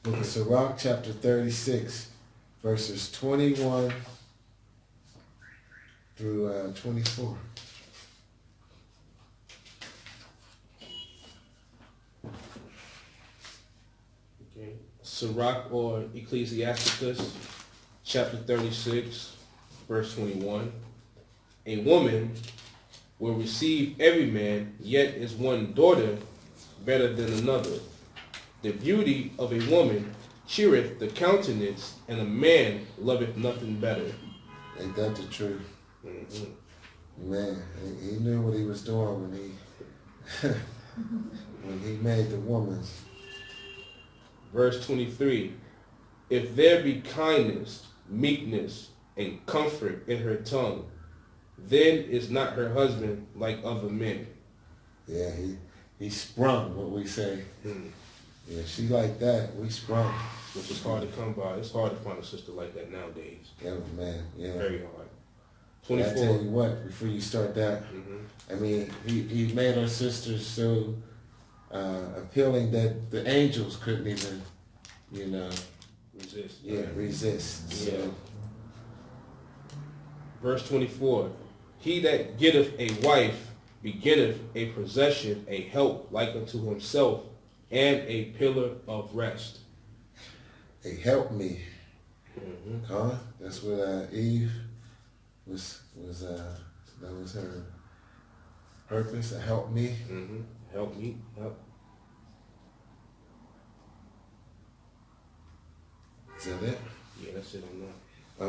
Book of Sirach, chapter 36, verses 21 through 24. Okay. Sirach or Ecclesiasticus, chapter 36, verse 21. A woman will receive every man, yet is one daughter better than another. The beauty of a woman cheereth the countenance, and a man loveth nothing better. Ain't that the truth? Mm-hmm. Man, he knew what he was doing when he when he made the woman. Verse 23. If there be kindness, meekness, and comfort in her tongue, then is not her husband like other men. Yeah, he sprung, what we say. Mm. Yeah, she like that. We sprung. Which is hard to come by. It's hard to find a sister like that nowadays. Yeah, man. Yeah. Very hard. And 24. I tell you what, before you start that, I mean, he made our sisters so appealing that the angels couldn't even, Resist. yeah, resist. Yeah. So, Verse 24. He that getteth a wife beginneth a possession, a help like unto himself, and a pillar of rest. hey, help me. Mm-hmm. Huh? That's what Eve was that was her purpose, to help me. Mm-hmm. Help me. Help. Is that it? Yeah, that's it on that.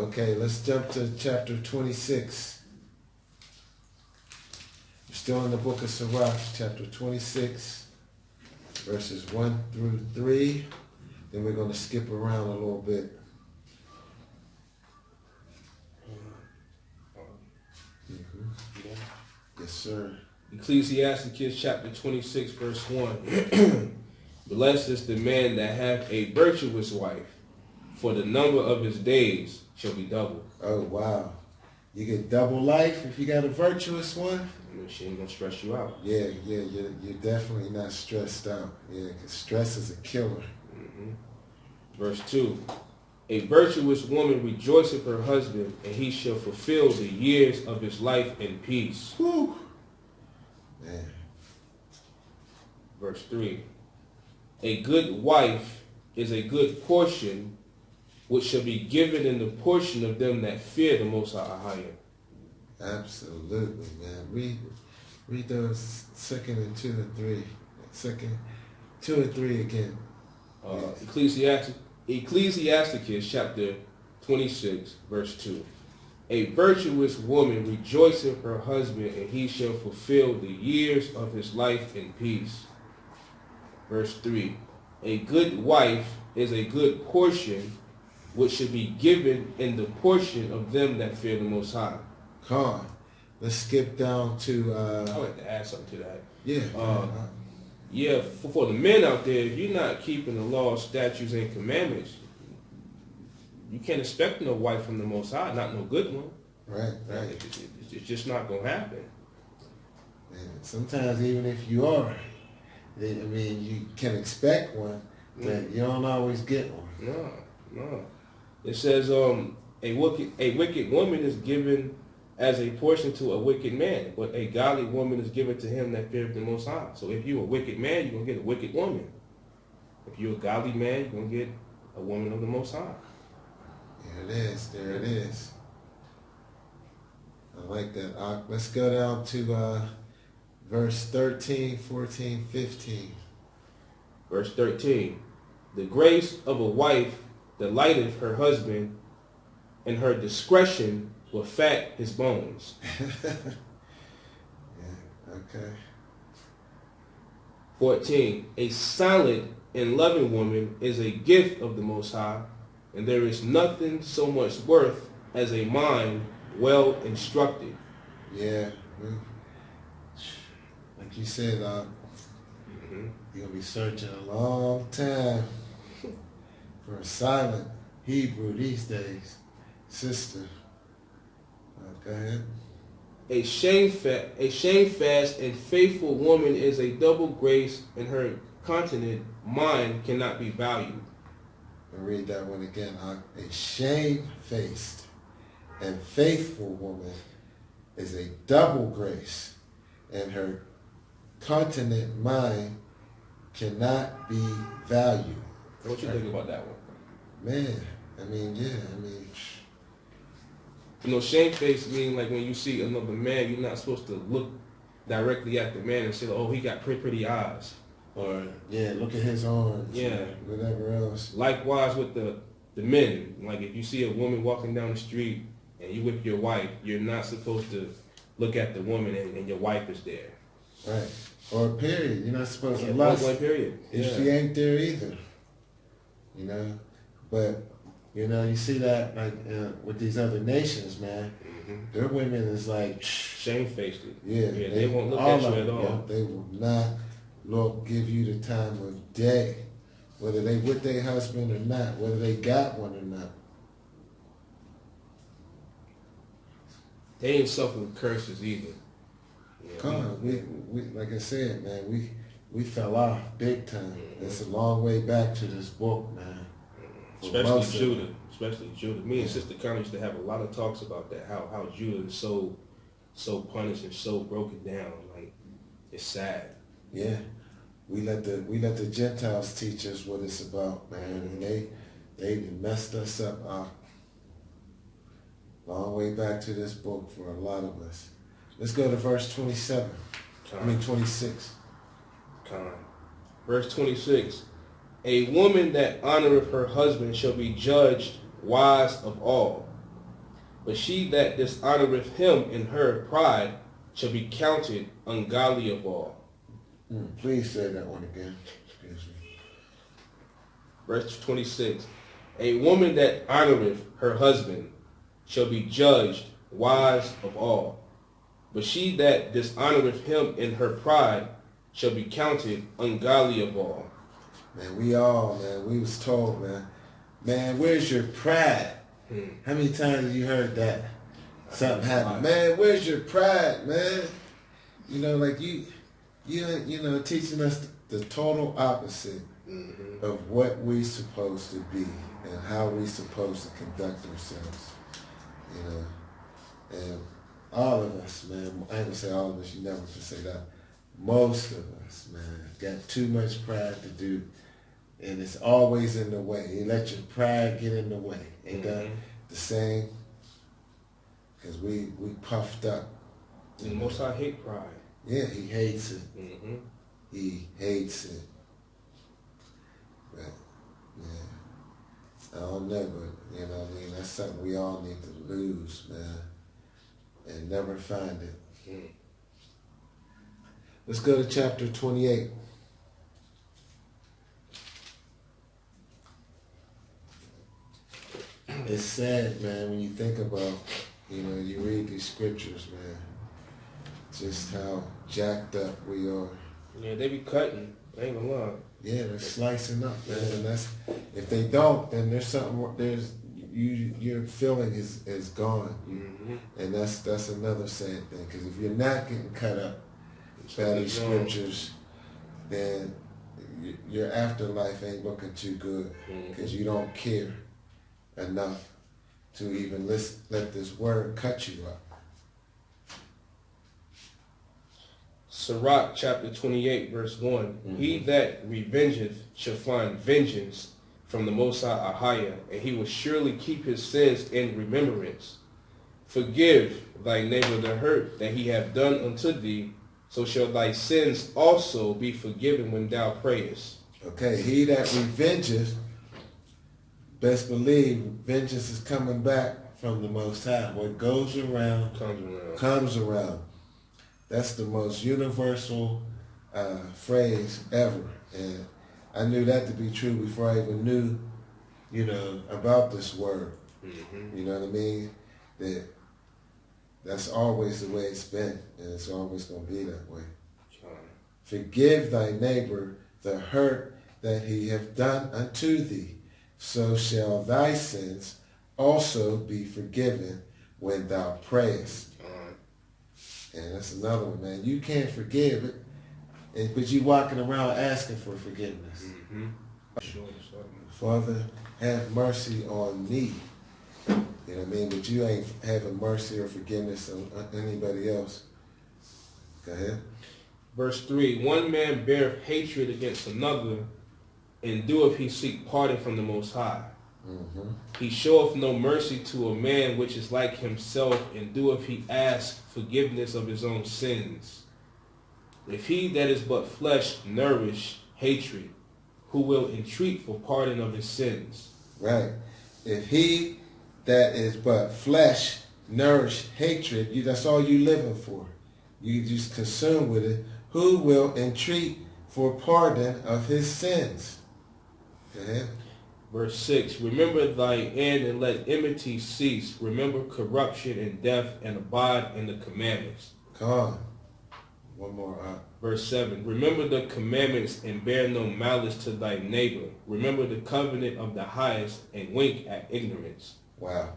Okay, let's jump to chapter 26. We're still in the book of Sirach, chapter 26, verses 1 through 3. Then we're going to skip around a little bit. Yeah. Yes, sir. Ecclesiasticus chapter 26, verse 1. Blessed is the man that hath a virtuous wife, for the number of his days shall be double. Oh, wow. You get double life if you got a virtuous one? I mean, she ain't gonna stress you out. Yeah, you're definitely not stressed out. Yeah, because stress is a killer. Mm-hmm. Verse 2. A virtuous woman rejoiceth her husband, and he shall fulfill the years of his life in peace. Woo. Man. Verse 3. A good wife is a good portion, which shall be given in the portion of them that fear the Most High AHAYAH. Absolutely, man. Read those 2nd and 2 and 3. 2nd, 2 and 3 again. Ecclesiasticus chapter 26, verse 2. A virtuous woman rejoiceth her husband, and he shall fulfill the years of his life in peace. Verse 3. A good wife is a good portion, which should be given in the portion of them that fear the Most High. Come on. Let's skip down to... I would like to add something to that. Yeah. For the men out there, if you're not keeping the law, statutes, and commandments, you can't expect no wife from the Most High, not no good one. Right. It's just not going to happen. Man, sometimes even if you are, you can expect one, but you don't always get one. No. It says a wicked woman is given as a portion to a wicked man, but a godly woman is given to him that feareth the Most High. So if you're a wicked man, you're going to get a wicked woman. If you're a godly man, you're going to get a woman of the Most High. There it is. I like that. Let's go down to verse 13, 14, 15. Verse 13. The grace of a wife delighteth her husband, and her discretion will fat his bones. Okay. 14. A silent and loving woman is a gift of the Most High, and there is nothing so much worth as a mind well instructed. Yeah. Like you said, you're going to be searching a long time for a silent Hebrew these days. Sister. Go ahead. A shamefast and faithful woman is a double grace, and her continent mind cannot be valued. I'll read that one again. A shamefaced and faithful woman is a double grace, and her continent mind cannot be valued. What you think about that one? Man, shamefaced means like when you see another man, you're not supposed to look directly at the man and say, oh, he got pretty eyes. Or, look at his arms. Yeah. Or whatever else. Likewise with the men. Like if you see a woman walking down the street and you with your wife, you're not supposed to look at the woman and your wife is there. Right. Or period. You're not supposed to lust period. if she ain't there either. But, you see that like with these other nations, man. Their women is like... Shamefaced. Yeah. They won't look at you at all. They will not give you the time of day. Whether they with their husband or not. Whether they got one or not. They ain't suffering curses either. Come on, we like I said, man, we fell off big time. It's a long way back to this book, man. Especially Judah. Me and Sister Connie used to have a lot of talks about that. How Judah is so punished and so broken down. Like it's sad. Yeah, we let the Gentiles teach us what it's about, man, and they messed us up. Long way back to this book for a lot of us. Let's go to verse 27. 26. Verse 26. A woman that honoreth her husband shall be judged wise of all. But she that dishonoreth him in her pride shall be counted ungodly of all. Please say that one again. Excuse me. Verse 26. A woman that honoreth her husband shall be judged wise of all. But she that dishonoreth him in her pride shall be counted ungodly of all. Man, we was told, man, where's your pride? How many times have you heard that? Something happened. Man, where's your pride, man? Like you teaching us the total opposite of what we supposed to be and how we supposed to conduct ourselves. You know, and all of us, man, I ain't gonna say all of us, you never can say that. Most of us, man, got too much pride to do, and it's always in the way. You let your pride get in the way. Ain't that the same? Because we puffed up. And the Most High hate pride. Yeah, he hates it. He hates it. But, yeah, I don't know, but, you know what I mean, that's something we all need to lose, man, and never find it. Let's go to chapter 28. It's sad, man, when you think about, you know, you read these scriptures, man, just how jacked up we are. Yeah, they be cutting. I ain't gonna lie. Yeah, they're slicing up, man, and that's, if they don't, then there's something, your feeling is gone, and that's another sad thing, because if you're not getting cut up by these scriptures, then your afterlife ain't looking too good, because you don't care enough to even let this word cut you up. Sirach chapter 28 verse 1. He that revengeth shall find vengeance from the Most High AHAYAH, and he will surely keep his sins in remembrance. Forgive thy neighbor the hurt that he hath done unto thee, so shall thy sins also be forgiven when thou prayest. Okay, he that revengeth, best believe vengeance is coming back from the Most High. What goes around comes around. That's the most universal phrase ever. And I knew that to be true before I even knew, you know, about this word. You know what I mean? That's always the way it's been, and it's always going to be that way. Forgive thy neighbor the hurt that he hath done unto thee, so shall thy sins also be forgiven when thou prayest. And that's another one, man. You can't forgive it, but you walking around asking for forgiveness. Father, have mercy on me. You know what I mean? But you ain't having mercy or forgiveness on anybody else. Go ahead. Verse 3. One man beareth hatred against another, and doeth he seek pardon from the Most High. He showeth no mercy to a man which is like himself, and doeth he ask forgiveness of his own sins. If he that is but flesh nourish hatred, who will entreat for pardon of his sins? Right. If he that is but flesh nourish hatred, that's all you living for. You just consumed with it. Who will entreat for pardon of his sins? Go ahead. Verse 6, remember thy end and let enmity cease. Remember corruption and death and abide in the commandments. Come on. One more. Verse 7, remember the commandments and bear no malice to thy neighbor. Remember the covenant of the highest and wink at ignorance. Wow.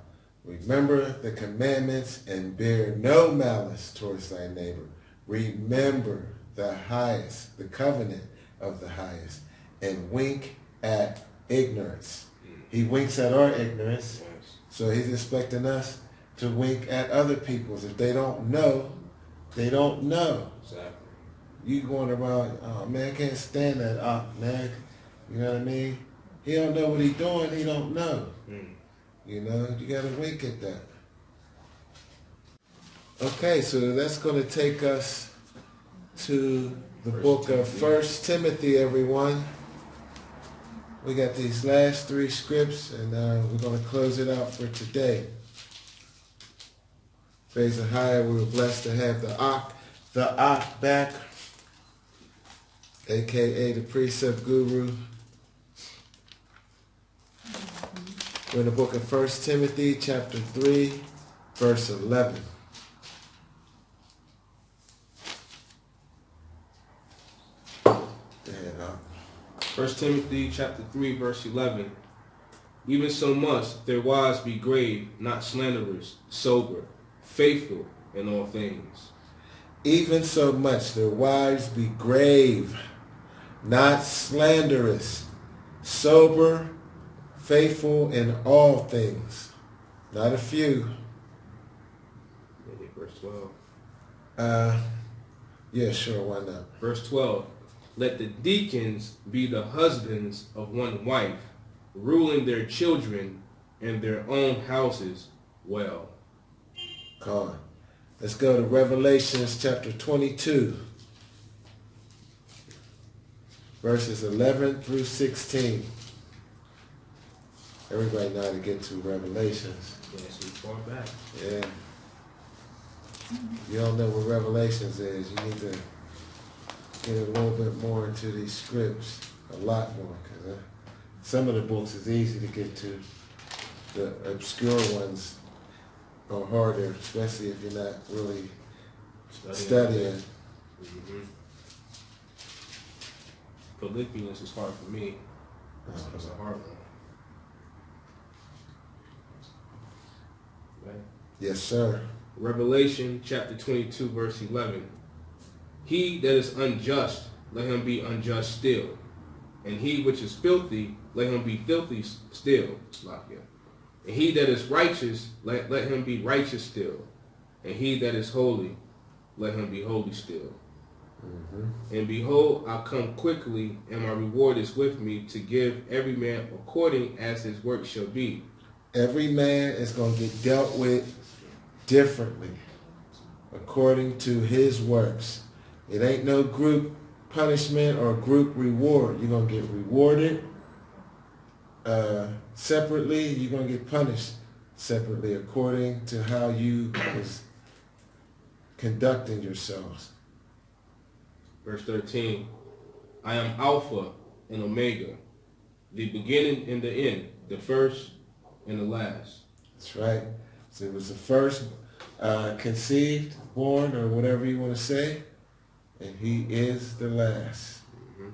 Remember the commandments and bear no malice towards thy neighbor. Remember the highest, the covenant of the highest, and wink at ignorance. He winks at our ignorance, so he's expecting us to wink at other people's. If they don't know, they don't know. Exactly. You going around, oh man, I can't stand that man. You know what I mean? He don't know what he's doing, he don't know. You know, you gotta wink at that. Okay, so that's gonna take us to the book of 1 Timothy, everyone. We got these last three scripts, and we're going to close it out for today. Praise AHAYAH, we were blessed to have the Ahch back, a.k.a. the Precept Guru. We're in the book of 1 Timothy, chapter 3, verse 11. Go ahead, Ahch. 1 Timothy chapter 3 verse 11. Even so must their wives be grave, not slanderers, sober, faithful in all things. Even so much their wives be grave, not slanderous, sober, faithful in all things. Not a few. Verse 12. Yeah, sure, why not? Verse 12. Let the deacons be the husbands of one wife, ruling their children and their own houses well. Come on. Let's go to Revelations chapter 22, verses 11 through 16. Everybody know how to get to Revelations. Yes, we far back. Yeah. If you don't know what Revelations is, you need to get a little bit more into these scripts, a lot more, because some of the books is easy to get to. The obscure ones are harder, especially if you're not really studying. Mm-hmm. Philippians is hard for me. It's a hard one. Right? Yes, sir. Revelation chapter 22, verse 11. He that is unjust, let him be unjust still. And he which is filthy, let him be filthy still. And he that is righteous, let him be righteous still. And he that is holy, let him be holy still. Mm-hmm. And behold, I come quickly, and my reward is with me to give every man according as his work shall be. Every man is going to get dealt with differently according to his works. It ain't no group punishment or group reward. You're going to get rewarded separately. You're going to get punished separately according to how you was conducting yourselves. Verse 13. I am Alpha and Omega, the beginning and the end, the first and the last. That's right. So it was the first conceived, born, or whatever you want to say, and he is the last. Mm-hmm.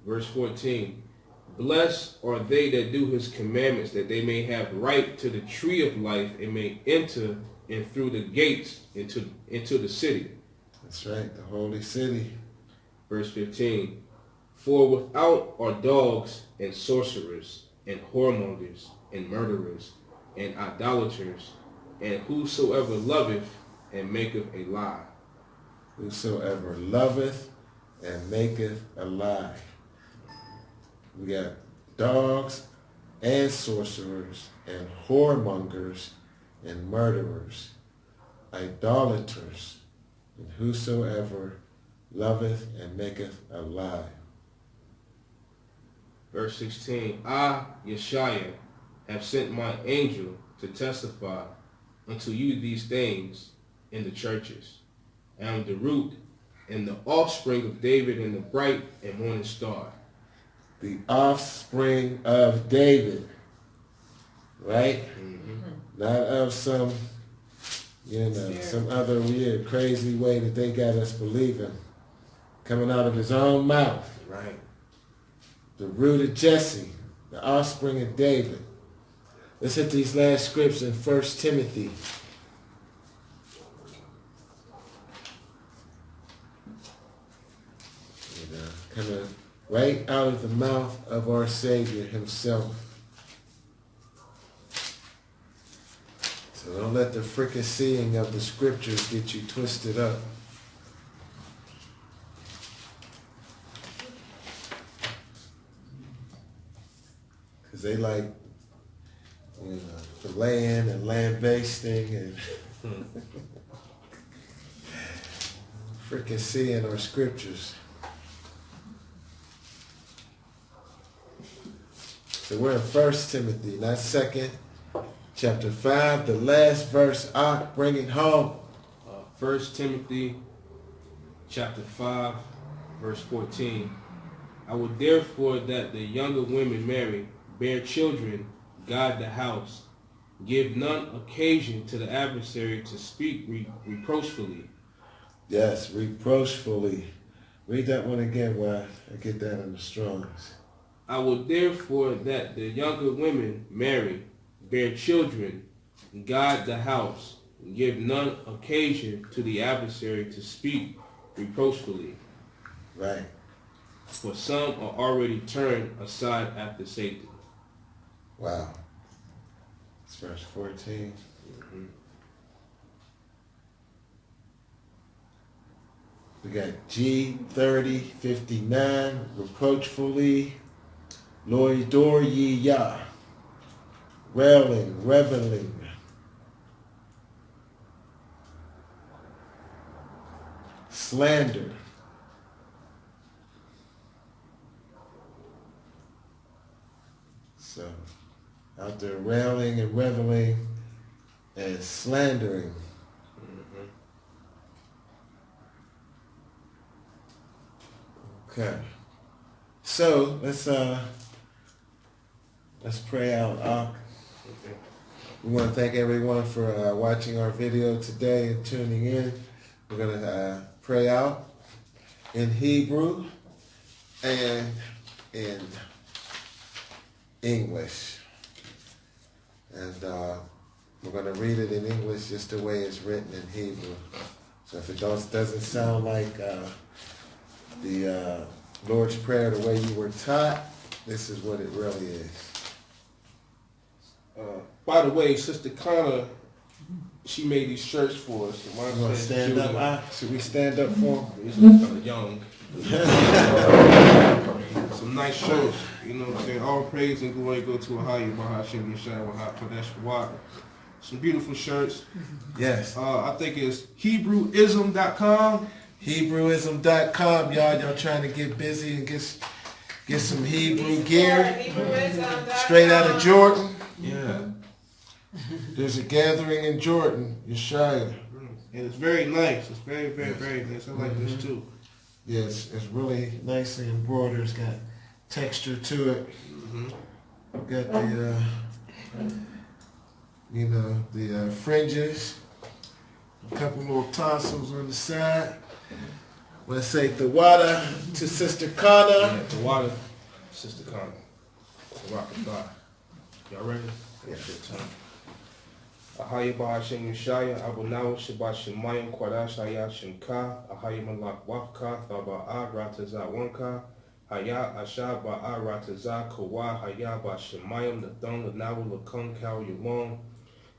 Verse 14. Blessed are they that do his commandments, that they may have right to the tree of life and may enter in through the gates into the city. That's right, the holy city. Verse 15. For without are dogs and sorcerers and whoremongers and murderers and idolaters, and whosoever loveth and maketh a lie. Whosoever loveth and maketh a lie. We got dogs and sorcerers and whoremongers and murderers, idolaters, and whosoever loveth and maketh a lie. Verse 16. I, Yashaya, have sent my angel to testify unto you these things in the churches. I am the root and the offspring of David and the bright and morning star. The offspring of David, right? Mm-hmm. Not of some, some other weird, crazy way that they got us believing. Coming out of his own mouth. Right. The root of Jesse, the offspring of David. Let's hit these last scripts in 1 Timothy. Coming right out of the mouth of our Savior himself. So don't let the fricasseeing of the scriptures get you twisted up. Because they like, filleting and lambasting and fricasseeing our scriptures. So we're in 1 Timothy, not 2nd, chapter 5, the last verse. Ahch, bring it home. 1 Timothy, chapter 5, verse 14. I would therefore that the younger women marry, bear children, guard the house, give none occasion to the adversary to speak reproachfully. Yes, reproachfully. Read that one again while I get that in the Strongs. I will therefore that the younger women marry, bear children, guard the house, give none occasion to the adversary to speak reproachfully. Right. For some are already turned aside after Satan. Wow. It's verse 14. We got G3059, reproachfully, loidor ye Yah, railing, reveling, slander, so out there railing and reveling and slandering. Okay, so let's pray out. We want to thank everyone for watching our video today and tuning in. We're gonna pray out in Hebrew and in English, and we're gonna read it in English just the way it's written in Hebrew. So if it doesn't sound like the Lord's Prayer the way you were taught, this is what it really is. By the way, Sister Connor, she made these shirts for us. You want to stand up? Should we stand up for them? These look kind of young. Some nice shirts. You know what I'm saying? All praise and glory go to AHAYAH, Yashaya. Some beautiful shirts. Yes. I think it's Hebrewism.com. Hebrewism.com, y'all. Y'all trying to get busy and get some Hebrew gear straight out of Jordan. Yeah. There's a gathering in Jordan, Yashaya. And it's very nice. It's very, very, very nice. I like this too. Yes, it's really nicely embroidered. It's got texture to it. Got the, the fringes. A couple little tassels on the side. I want to say the water to Sister Connor. Yeah, the water, Sister Connor. Rock and God. Y'all ready? Yeah. Good time. AHAYAH Bahashem Yashaya, Abunawa Shabbat Shemayim, Kwadash Hayah Shemka, AHAYAH Malak Wafka, Thaba'a Rataza Wanka, Hayah Asha Ba'a Rataza Kawa, Hayah Bashemayim, the Thun, the Nawa, the Kung, Cow, Yulong,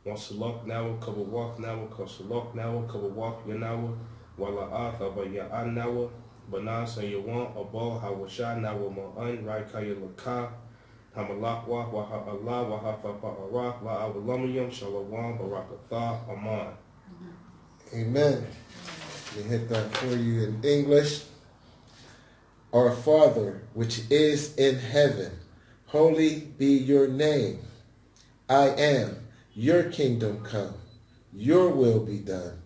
Wansalok Nawa, Kabawak Nawa, Kosalok Nawa, Kabawak Yanawa, Wala'a, Thaba'a Nawa, Banas and Yawan, Abal, Hawasha Nawa Ma'an, Raikaya Laka, Hamalakwa, Waha Allah, Waha Fa'arach, La'awalamiyam, Shalawam, Barakatha, Aman. Amen. Let me hit that for you in English. Our Father, which is in heaven, holy be your name. I am, your kingdom come, your will be done,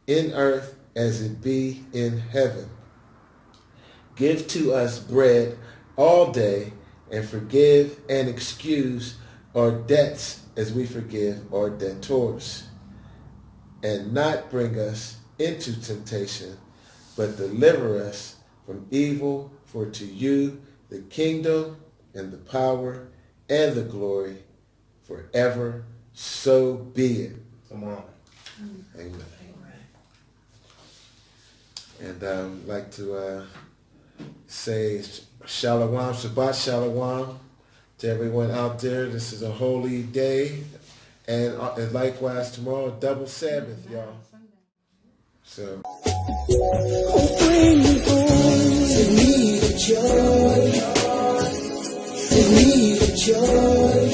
in earth as it be in heaven. Give to us bread all day, and forgive and excuse our debts as we forgive our debtors. And not bring us into temptation, but deliver us from evil. For to you the kingdom and the power and the glory forever. So be it. Come on. Amen. And I'd like to say Shalom, Shabbat Shalom to everyone out there. This is a holy day. And likewise tomorrow, double Sabbath, y'all. So. When you go, you need a joy. You need a joy.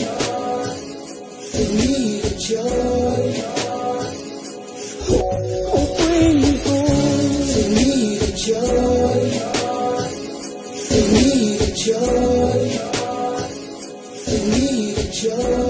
You need a joy. When you go, you need a joy. You need a joy. You need a joy.